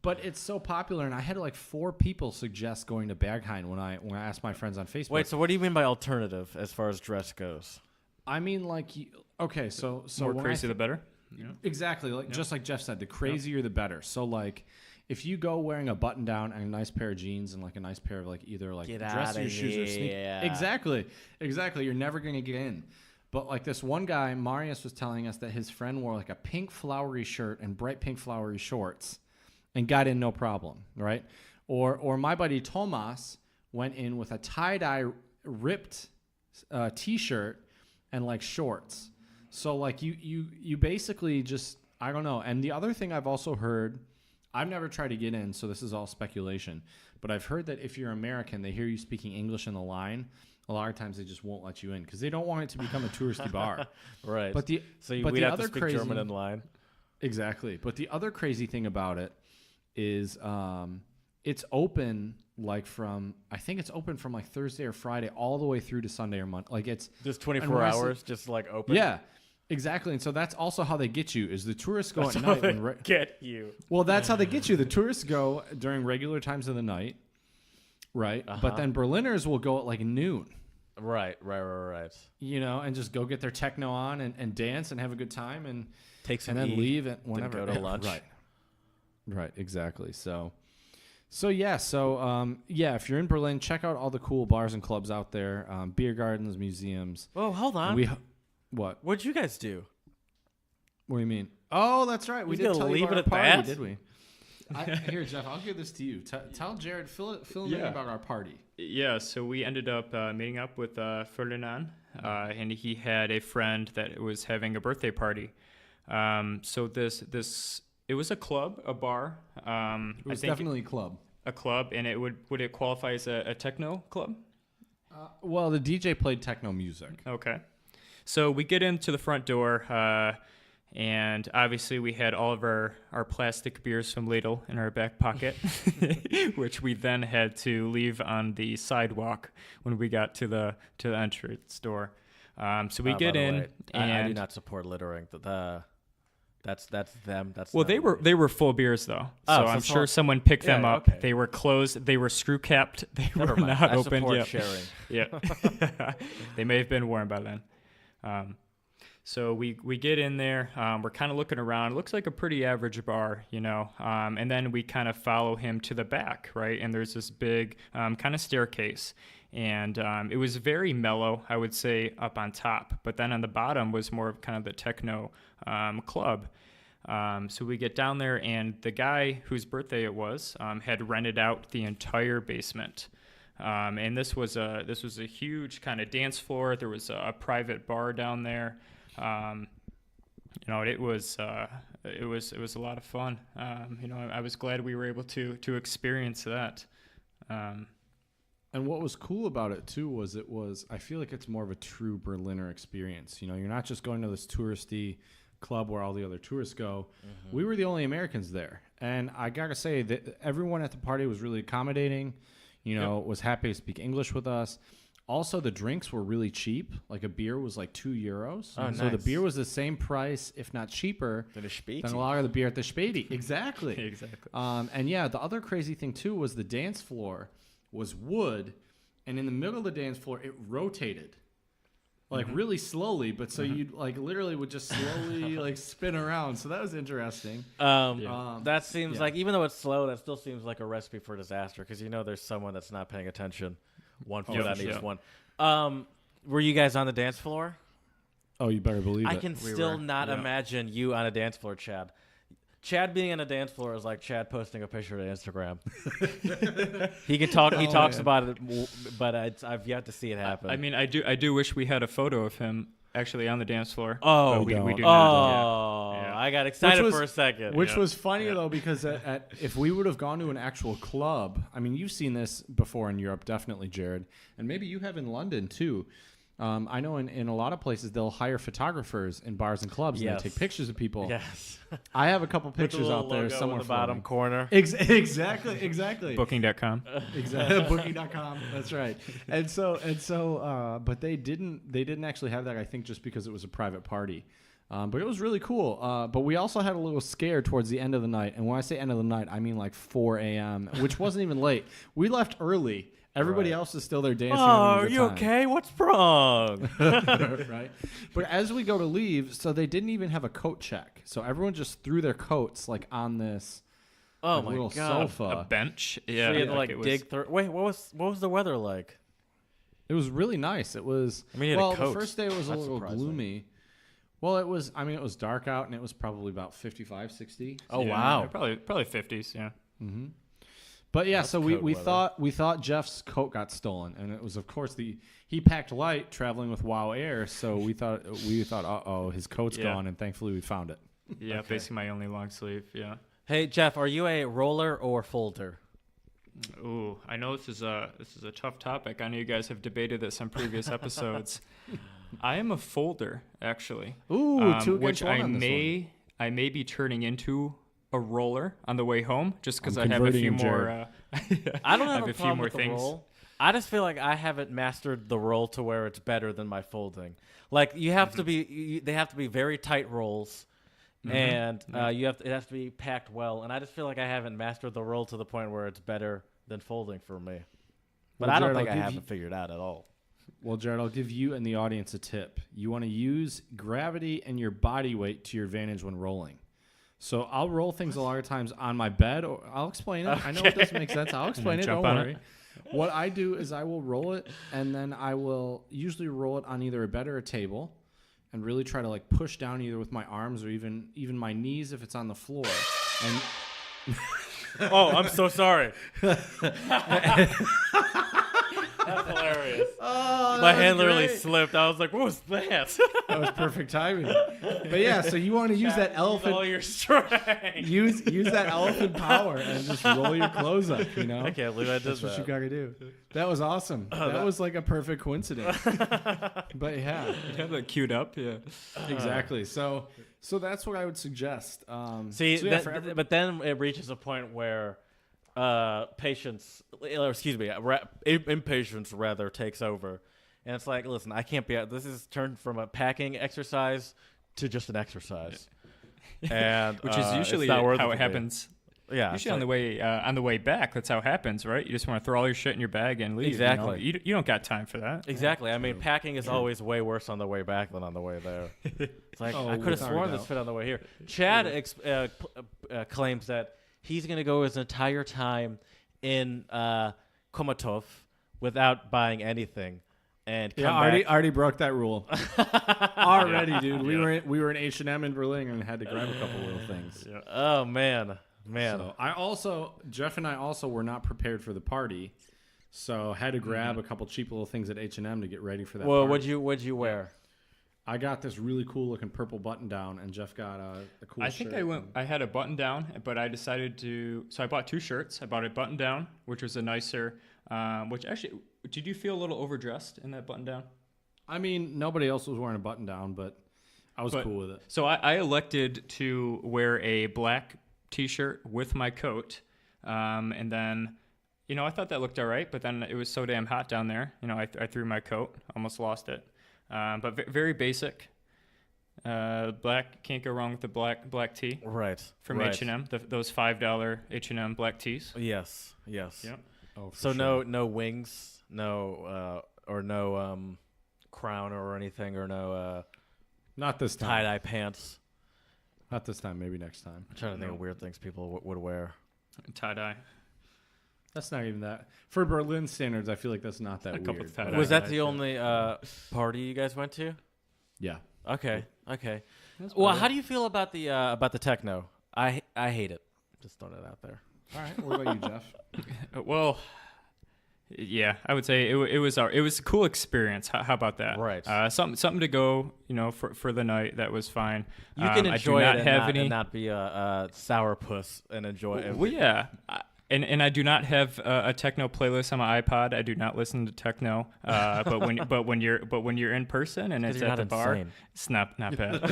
But it's so popular, and I had like 4 people suggest going to Berghain when I asked my friends on Facebook. Wait, so what do you mean by alternative as far as dress goes? I mean, like, okay, so More when crazy, the better. Yeah. Exactly, like just like Jeff said, the crazier the better. So like, if you go wearing a button down and a nice pair of jeans and like a nice pair of like either like Get dress outta your shoes or here. sneakers. Exactly. You're never gonna get in. But like this one guy, Marius, was telling us that his friend wore like a pink flowery shirt and bright pink flowery shorts, and got in no problem, right? Or my buddy Tomas went in with a tie-dye ripped T-shirt and like shorts. So like you basically just, I don't know. And the other thing I've also heard, I've never tried to get in, so this is all speculation, but I've heard that if you're American, they hear you speaking English in the line, a lot of times they just won't let you in because they don't want it to become a touristy bar. Right. But we'd have to speak German in line. Exactly. But the other crazy thing about it is it's open like from, I think it's open from like Thursday or Friday all the way through to Sunday or Monday. Like it's just 24 hours, just like open. Yeah, exactly. And so that's also how they get you is the tourists go at night. Get you. Well, that's how they get you. The tourists go during regular times of the night, right? But then Berliners will go at like noon. Right. You know, and just go get their techno on and dance and have a good time and Take some then eat, leave it whenever. go to lunch. Right, exactly. So if you're in Berlin, check out all the cool bars and clubs out there, beer gardens, museums. Oh, hold on. What? What'd you guys do? What do you mean? Oh, that's right. We You're did gonna tell you leave about it our at party, that? did we? Here, Jeff, I'll give this to you. Tell Jared, fill in about our party. Yeah, so we ended up meeting up with Ferdinand, and he had a friend that was having a birthday party. So it was a club, a bar. It was definitely a club. A club, and would it qualify as a techno club? Well, the DJ played techno music. Okay. So we get into the front door, and obviously we had all of our plastic beers from Lidl in our back pocket, which we then had to leave on the sidewalk when we got to the entrance door. So we get in, and I do not support littering. That's them. That's well, not they were full beers though, Oh, so so I'm it's sure all- someone picked them Yeah, up. okay. They were closed. They were screw capped. They Never were mind. not I opened support yet. sharing. Yeah, they may have been worn by then. So we get in there. We're kind of looking around. It looks like a pretty average bar, you know. And then we kind of follow him to the back, right? And there's this big kind of staircase. And it was very mellow, I would say, up on top. But then on the bottom was more of kind of the techno club. So we get down there, and the guy whose birthday it was had rented out the entire basement. And this was a huge kind of dance floor. There was a private bar down there. You know, it was a lot of fun. You know, I was glad we were able to experience that. And what was cool about it too was I feel like it's more of a true Berliner experience. You know, you're not just going to this touristy club where all the other tourists go. Mm-hmm. We were the only Americans there, and I gotta say that everyone at the party was really accommodating. You know, was happy to speak English with us. Also, the drinks were really cheap. Like a beer was like €2. Oh, so the nice. beer was the same price, if not cheaper, Than a Späti. than a lot of the beer at the Späti. Exactly. Exactly. And yeah, the other crazy thing too was the dance floor was wood, and in the middle of the dance floor it rotated. Like really slowly, but so you like literally would just slowly like spin around. So that was interesting. That seems yeah. like, even though it's slow, that still seems like a recipe for disaster, because you know there's someone that's not paying attention. One foot on each one. Were you guys on the dance floor? Oh, you better believe it. I can still not imagine you on a dance floor, Chad. Chad being on a dance floor is like Chad posting a picture to Instagram. He can talk. He talks about it, but I've yet to see it happen. I mean, I do wish we had a photo of him actually on the dance floor. Oh, but we do oh! not. Yeah. I got excited was- for a second. Which was funny though, because if we would have gone to an actual club, I mean, you've seen this before in Europe, definitely, Jared, and maybe you have in London too. I know in a lot of places they'll hire photographers in bars and clubs and they take pictures of people. Yes. I have a couple With the pictures little out there logo somewhere in the bottom floating. corner. Exactly. Booking.com. Exactly. Booking.com. That's right. And so, but they didn't actually have that. I think just because it was a private party. But it was really cool. But we also had a little scare towards the end of the night. And when I say end of the night, I mean like 4 a.m., which wasn't even late. We left early. Everybody else is still there dancing. Oh, having a are good you time. okay? What's wrong? Right. But as we go to leave, so they didn't even have a coat check. So everyone just threw their coats like on this Oh my little god. sofa. A bench. So Yeah. you had to like like it was- dig through. Wait, what was the weather like? It was really nice. It was. I mean, you had a well, coat. the first day was a That's little surprising. gloomy. Well, it was. I mean, it was dark out, and it was probably about 55, 60. Oh yeah, wow. Probably 50s. Yeah. But yeah, That's so coat we weather. thought Jeff's coat got stolen, and it was of course he packed light traveling with WoW Air, so we thought his coat's Yeah. gone, and thankfully we found it. Yeah. Basically my only long sleeve. Yeah. Hey Jeff, are you a roller or folder? Ooh, I know this is a tough topic. I know you guys have debated this on previous episodes. I am a folder, actually. Ooh, two against which one on this one. I may be turning into a roller on the way home, just because I I'm have a few converting him, more. I don't I have have a a few problem more with the things. roll. I just feel like I haven't mastered the roll to where it's better than my folding. Like you have to be, they have to be very tight rolls, and it has to be packed well. And I just feel like I haven't mastered the roll to the point where it's better than folding for me. But Well, I don't Jared, think I'll I give haven't figured out at all. Well, Jared, I'll give you and the audience a tip. You want to use gravity and your body weight to your advantage when rolling. So I'll roll things a lot of times on my bed. Or I'll explain it. I know it doesn't make sense. I'll explain it. Don't worry. What I do is I will roll it, and then I will usually roll it on either a bed or a table, and really try to like push down either with my arms or even my knees if it's on the floor. And Oh, I'm so sorry. That's hilarious. oh, My hand literally slipped. I was like, what was that? that was perfect timing. But yeah, so you want to use that elephant. All your strength. Use that elephant power and just roll your clothes up. You know. I can't believe I did That's that. what you gotta do. That was awesome. That was like a perfect coincidence. But yeah, You have that queued up, yeah. exactly. So that's what I would suggest. See, so yeah, but then it reaches a point where impatience rather takes over, and it's like, listen, I can't be. This is turned from a packing exercise to just an exercise, and Which is usually it's not worth how to it me. happens. Yeah, Usually on the way back, that's how it happens, right? You just want to throw all your shit in your bag and leave. Exactly. You don't got time for that. Exactly. I mean, packing is always way worse on the way back than on the way there. It's like, I could have without sworn a this doubt. fit on the way here. Chad claims that he's going to go his entire time in Komatov without buying anything, and come yeah, back. already broke that rule. Already, dude. We were in H&M in Berlin and had to grab a couple little things. Oh man. So Jeff and I also were not prepared for the party, so had to grab a couple cheap little things at H&M to get ready for that. Well, party. what'd you wear? I got this really cool looking purple button down, and Jeff got a cool I shirt. think I had a button down, but I decided to. So I bought 2 shirts. I bought a button down, which was a nicer. Which actually, did you feel a little overdressed in that button down? I mean, nobody else was wearing a button down, but I was cool with it. So I elected to wear a black T-shirt with my coat, and then, I thought that looked all right, but then it was so damn hot down there. I threw my coat, almost lost it. But very basic. Black, can't go wrong with the black tee. Right. From H&M, those $5 H&M black tees. Yes. Yep. Oh, for So sure. no wings, no crown or anything, or no Not this time. tie-dye pants. Not this time. Maybe next time. I'm trying to think of weird things people would wear. Tie-dye. That's not even that. For Berlin standards, I feel like that's not that A couple weird. of tie-dye. Was that the only party you guys went to? Yeah. Okay. That's Well, better. how do you feel about the techno? I hate it. Just throwing it out there. All right. What about you, Jeff? Well, yeah, I would say it was a cool experience. How about that? Right. Something to go, for the night. That was fine. You can enjoy I it do not have and not be a sourpuss and enjoy it. Well, yeah. And I do not have a techno playlist on my iPod. I do not listen to techno. But when you're in person and it's you're at the not bar, insane. it's not bad.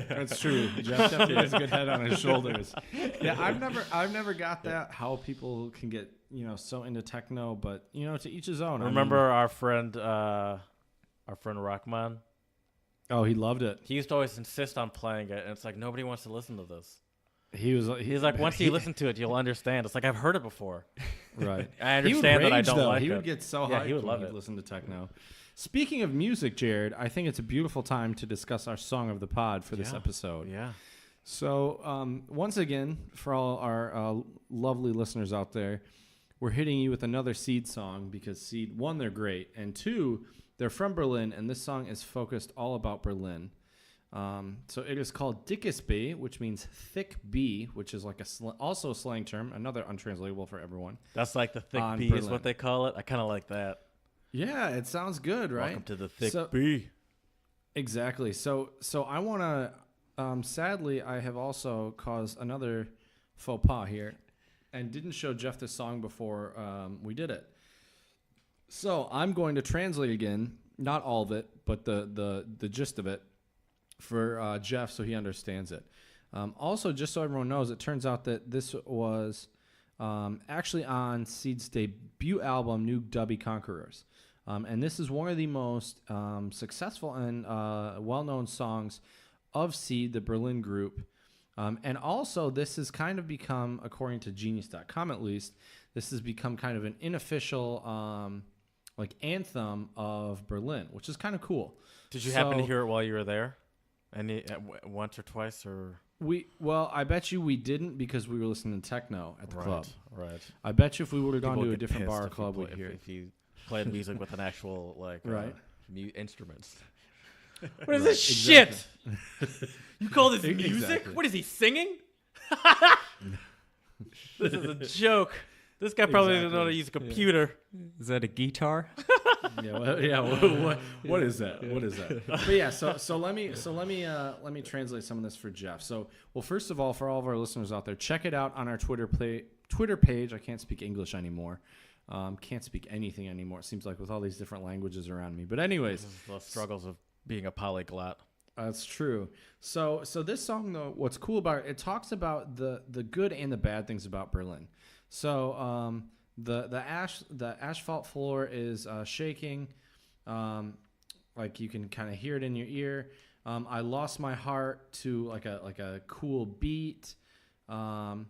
That's true. Jeff definitely has a good head on his shoulders. Yeah, I've never got that. How people can get so into techno, but to each his own. Remember our friend Rockman? Oh, he loved it. He used to always insist on playing it, and it's like nobody wants to listen to this. He's like, once you listen to it, you'll understand. It's like, I've heard it before. Right. I understand that I don't like he it. would get so Yeah, hyped he would when love he'd it. listen to techno. Speaking of music, Jared, I think it's a beautiful time to discuss our song of the pod for this episode. Yeah. So once again, for all our lovely listeners out there, we're hitting you with another Seed song because Seed, 1, they're great, and 2, they're from Berlin, and this song is focused all about Berlin. So it is called Dickes B, which means thick B, which is like also a slang term, another untranslatable for everyone. That's like the thick On B is Berlin. what they call it. I kind of like that. Yeah, it sounds good, right? Welcome to the thick So- B. Exactly. So I want to. Sadly, I have also caused another faux pas here, and didn't show Jeff this song before we did it. So I'm going to translate again, not all of it, but the gist of it for Jeff, so he understands it. Also, just so everyone knows, it turns out that this was actually on Seed's debut album, New Dubby Conquerors. And this is one of the most successful and well-known songs of Seed, the Berlin group. And also, this has kind of become, according to Genius.com at least, this has become kind of an unofficial like anthem of Berlin, which is kind of cool. Did you happen to hear it while you were there? Once or twice, or I bet you we didn't because we were listening to techno at the club. Right. I bet you if we would have gone People to a get different pissed bar or if you club, play- we'd hear it. if you played music with an actual Right. Instruments. What is this shit? You call this music? Exactly. What is he singing? This is a joke. This guy probably doesn't know how to use a computer. Is that a guitar? What is that? What is that? But yeah, so let me translate some of this for Jeff. So, well, first of all, for all of our listeners out there, check it out on our Twitter page. I can't speak English anymore. Can't speak anything anymore. It seems like with all these different languages around me. But anyways, This is the struggles of being a polyglot. that's true. So this song though, what's cool about it talks about the good and the bad things about Berlin. So the asphalt floor is shaking, like you can kind of hear it in your ear. I lost my heart to like a cool beat, and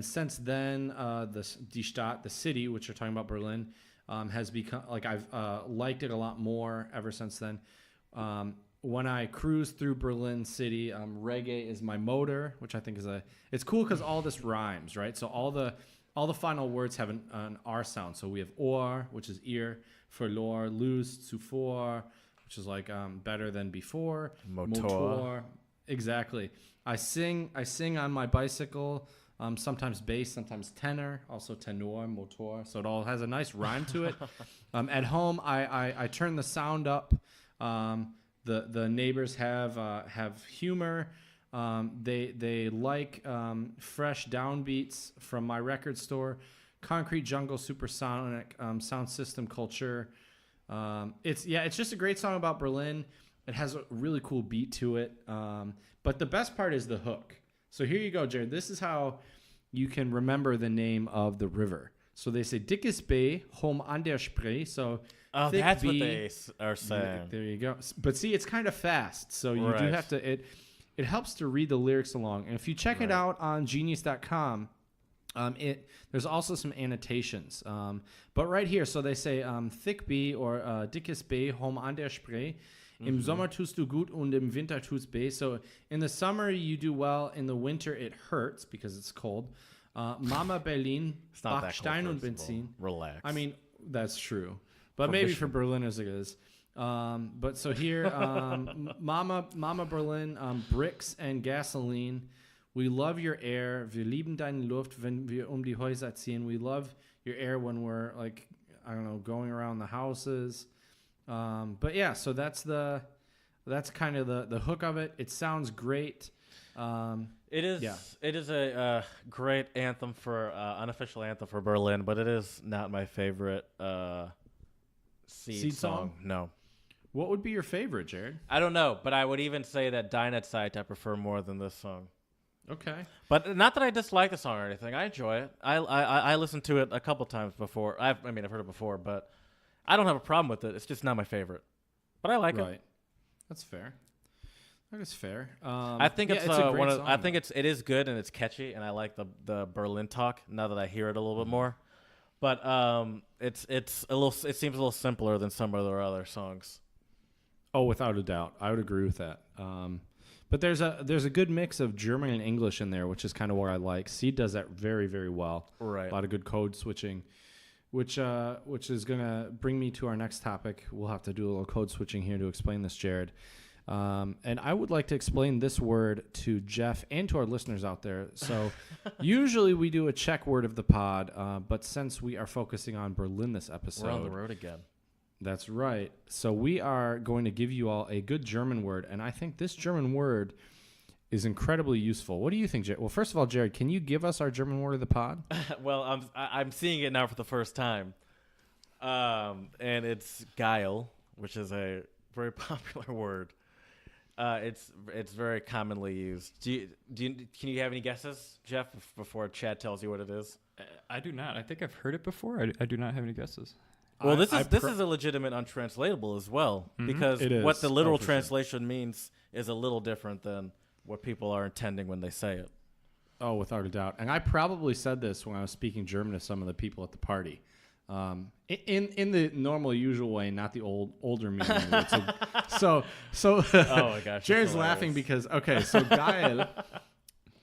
since then die Stadt, the city, which you're talking about Berlin, has become like I've liked it a lot more ever since then. When I cruise through Berlin city, reggae is my motor, which I think it's cool because all this rhymes, right? So all the final words have an R sound. So we have Ohr, which is ear, verlor, lose, zuvor, which is like better than before. Motor. Exactly. I sing on my bicycle, sometimes bass, sometimes tenor, also tenor, motor. So it all has a nice rhyme to it. At home, I turn the sound up. The neighbors have humor. They like fresh downbeats from my record store, Concrete Jungle, Supersonic, sound system culture. It's just a great song about Berlin. It has a really cool beat to it. But the best part is the hook. So here you go, Jared. This is how you can remember the name of the river. So they say Dickes Bay, home an der Spree. So thick that's what B. they are saying. There you go. But see, it's kind of fast. So you do Right. have to, it helps to read the lyrics along. And if you check it out on genius.com, there's also some annotations. But right here, so they say thick B or Dickes Bay, home an der Spree. Im Sommer tust du gut und im Winter tust weh. So in the summer you do well. In the winter it hurts because it's cold. Mama Berlin, It's not that Bachstein cold, und first of all. Benzin. Relax. I mean, that's true. But maybe for Berliners it is. But so here, Mama Berlin, bricks and gasoline. We love your air. Wir lieben deine Luft, wenn wir die Häuser ziehen. We love your air when we're like, I don't know, going around the houses. But yeah, so that's kind of the hook of it. It sounds great. It is. Yeah. It is a great anthem for unofficial anthem for Berlin, but it is not my favorite Seed song. No, What would be your favorite, Jared? I don't know, but I would even say that Dynat Site I prefer more than this song. Okay. But not that I dislike the song or anything. I enjoy it. I listened to it a couple times before. I've heard it before, but I don't have a problem with it. It's just not my favorite. But I like it. Right. That's fair. That is fair. I think it's a great one of. song, I think though. it is good and it's catchy, and I like the Berlin talk now that I hear it a little bit more. But it's a little. It seems a little simpler than some of their other songs. Oh, without a doubt, I would agree with that. But there's a good mix of German and English in there, which is kind of what I like. Seed does that very, very well. Right. A lot of good code switching, which is gonna bring me to our next topic. We'll have to do a little code switching here to explain this, Jared. And I would like to explain this word to Jeff and to our listeners out there. So usually we do a check word of the pod, but since we are focusing on Berlin this episode, We're on the road again. That's right. So we are going to give you all a good German word, and I think this German word is incredibly useful. What do you think, Jared? Well, first of all, Jared, can you give us our German word of the pod? Well, I'm seeing it now for the first time, and it's geil, which is a very popular word. It's very commonly used. Can you have any guesses, Jeff, before Chad tells you what it is? I do not. I think I've heard it before. I do not have any guesses. Well, this is a legitimate untranslatable as well, because It what is. the literal For sure. translation means is a little different than what people are intending when they say it. Oh, without a doubt. And I probably said this when I was speaking German to some of the people at the party. In the normal, usual way, not the older meaning. Of it. So Oh my gosh. Jared's that's laughing hilarious. because so geil.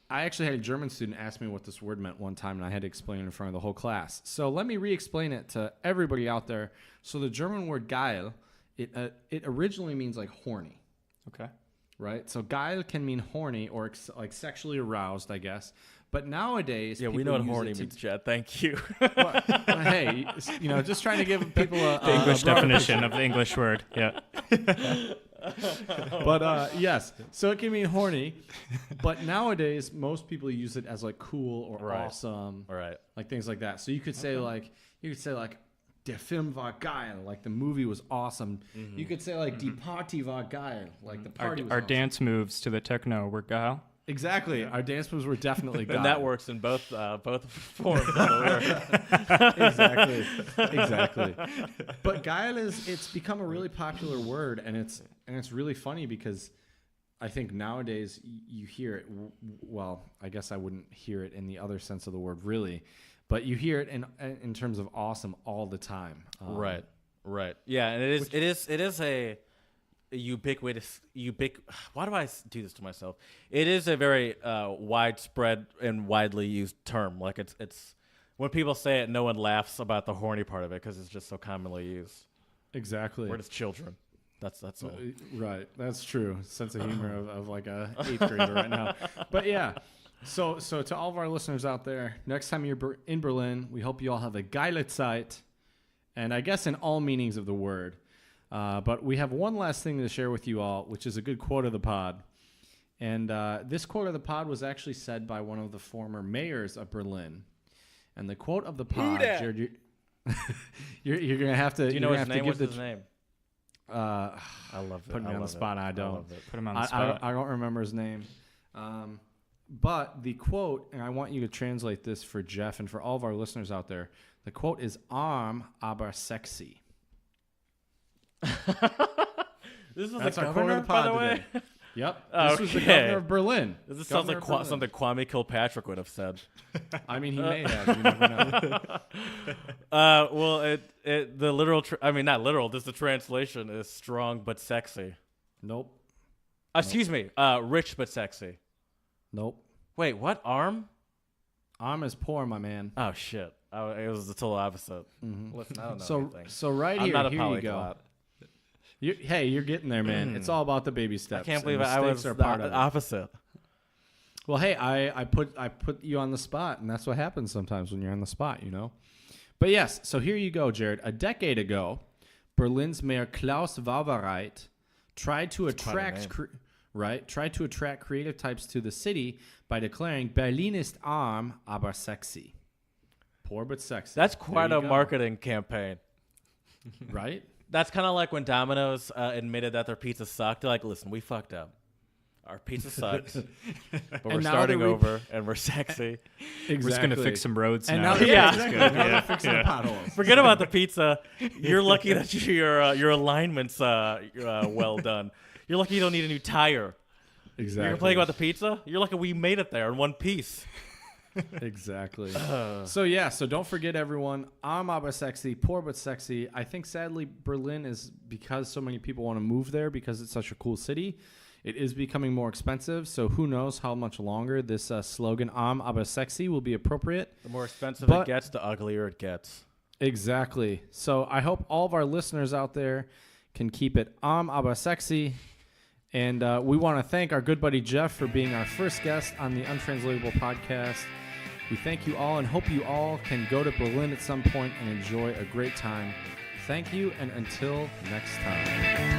I actually had a German student ask me what this word meant one time, and I had to explain it in front of the whole class. So let me re-explain it to everybody out there. So the German word geil, it originally means like horny, Okay. right? So geil can mean horny or like sexually aroused, I guess. But nowadays, Yeah, we people know what use horny it to- means, Chad. Thank you. Well, hey, just trying to give people The English broader definition of the English word. Yeah. But yes, so it can mean horny, but nowadays most people use it as like cool or Right. awesome, Right. like things like that. So you could say like der Film war geil, like the movie was awesome. You could say like die Party war geil, like the party was Our awesome. dance moves to the techno were geil. Exactly, our dance moves were definitely geil. And that works in both forms of the word. exactly. But geil it's become a really popular word, and it's really funny because I think nowadays you hear it. Well, I guess I wouldn't hear it in the other sense of the word, really, but you hear it in terms of awesome all the time. Right. Yeah, and it is a ubiquitous. Why do I do this to myself? It is a very widespread and widely used term. Like it's when people say it, no one laughs about the horny part of it because it's just so commonly used. Exactly. We're just children. That's all. Right. That's true. Sense of humor of like a 8th grader right now. But yeah. So to all of our listeners out there, next time you're in Berlin, we hope you all have a geile Zeit, and I guess in all meanings of the word. But we have one last thing to share with you all, which is a good quote of the pod. And this quote of the pod was actually said by one of the former mayors of Berlin. And the quote of the pod, Jared, you're gonna have to. Do you know his name? What's his name? I love it. put me on the spot. I don't. Put him on the spot. I don't remember his name. But the quote, and I want you to translate this for Jeff and for all of our listeners out there. The quote is arm aber sexy. This is That's the our quote governor, of the pod by the way. today. Yep. This was the Okay. governor of Berlin. This sounds like Governor of something Kwame Kilpatrick would have said. I mean, he may have. You never know. Well, the literal. Not literal. Just the translation is strong but sexy. Nope. Excuse me. Rich but sexy. Nope. Wait, what? Arm? Arm is poor, my man. Oh shit! It was the total opposite. Listen, I don't know anything. So right I'm here, not a here you polyglot. go. You're getting there, man. It's all about the baby I steps. can't believe and I was mistakes are the part of it. opposite. Well, hey, I put you on the spot, and that's what happens sometimes when you're on the spot, you know. But yes, so here you go, Jared. A decade ago, Berlin's Mayor Klaus Wowereit tried to attract creative types to the city by declaring Berlin ist arm, aber sexy. Poor but sexy. That's There quite you a go. marketing campaign. Right? That's kind of like when Domino's admitted that their pizza sucked. They're like, listen, we fucked up. Our pizza sucks, but we're And now starting they're over, and we're sexy. Exactly. We're just gonna fix some roads And now. now, Yeah. exactly. Now they're fixing the potholes. Forget about the pizza. You're lucky that your alignment's well done. You're lucky you don't need a new tire. Exactly. You're complaining about the pizza? You're lucky we made it there in one piece. Exactly. So don't forget, everyone. Arm aber sexy, poor but sexy. I think sadly Berlin is, because so many people want to move there because it's such a cool city, it is becoming more expensive. So who knows how much longer this slogan "Arm aber sexy" will be appropriate. The more expensive But- it gets, the uglier it gets. Exactly. So I hope all of our listeners out there can keep it "Arm aber sexy." And we want to thank our good buddy Jeff for being our first guest on the Untranslatable Podcast. We thank you all and hope you all can go to Berlin at some point and enjoy a great time. Thank you, and until next time.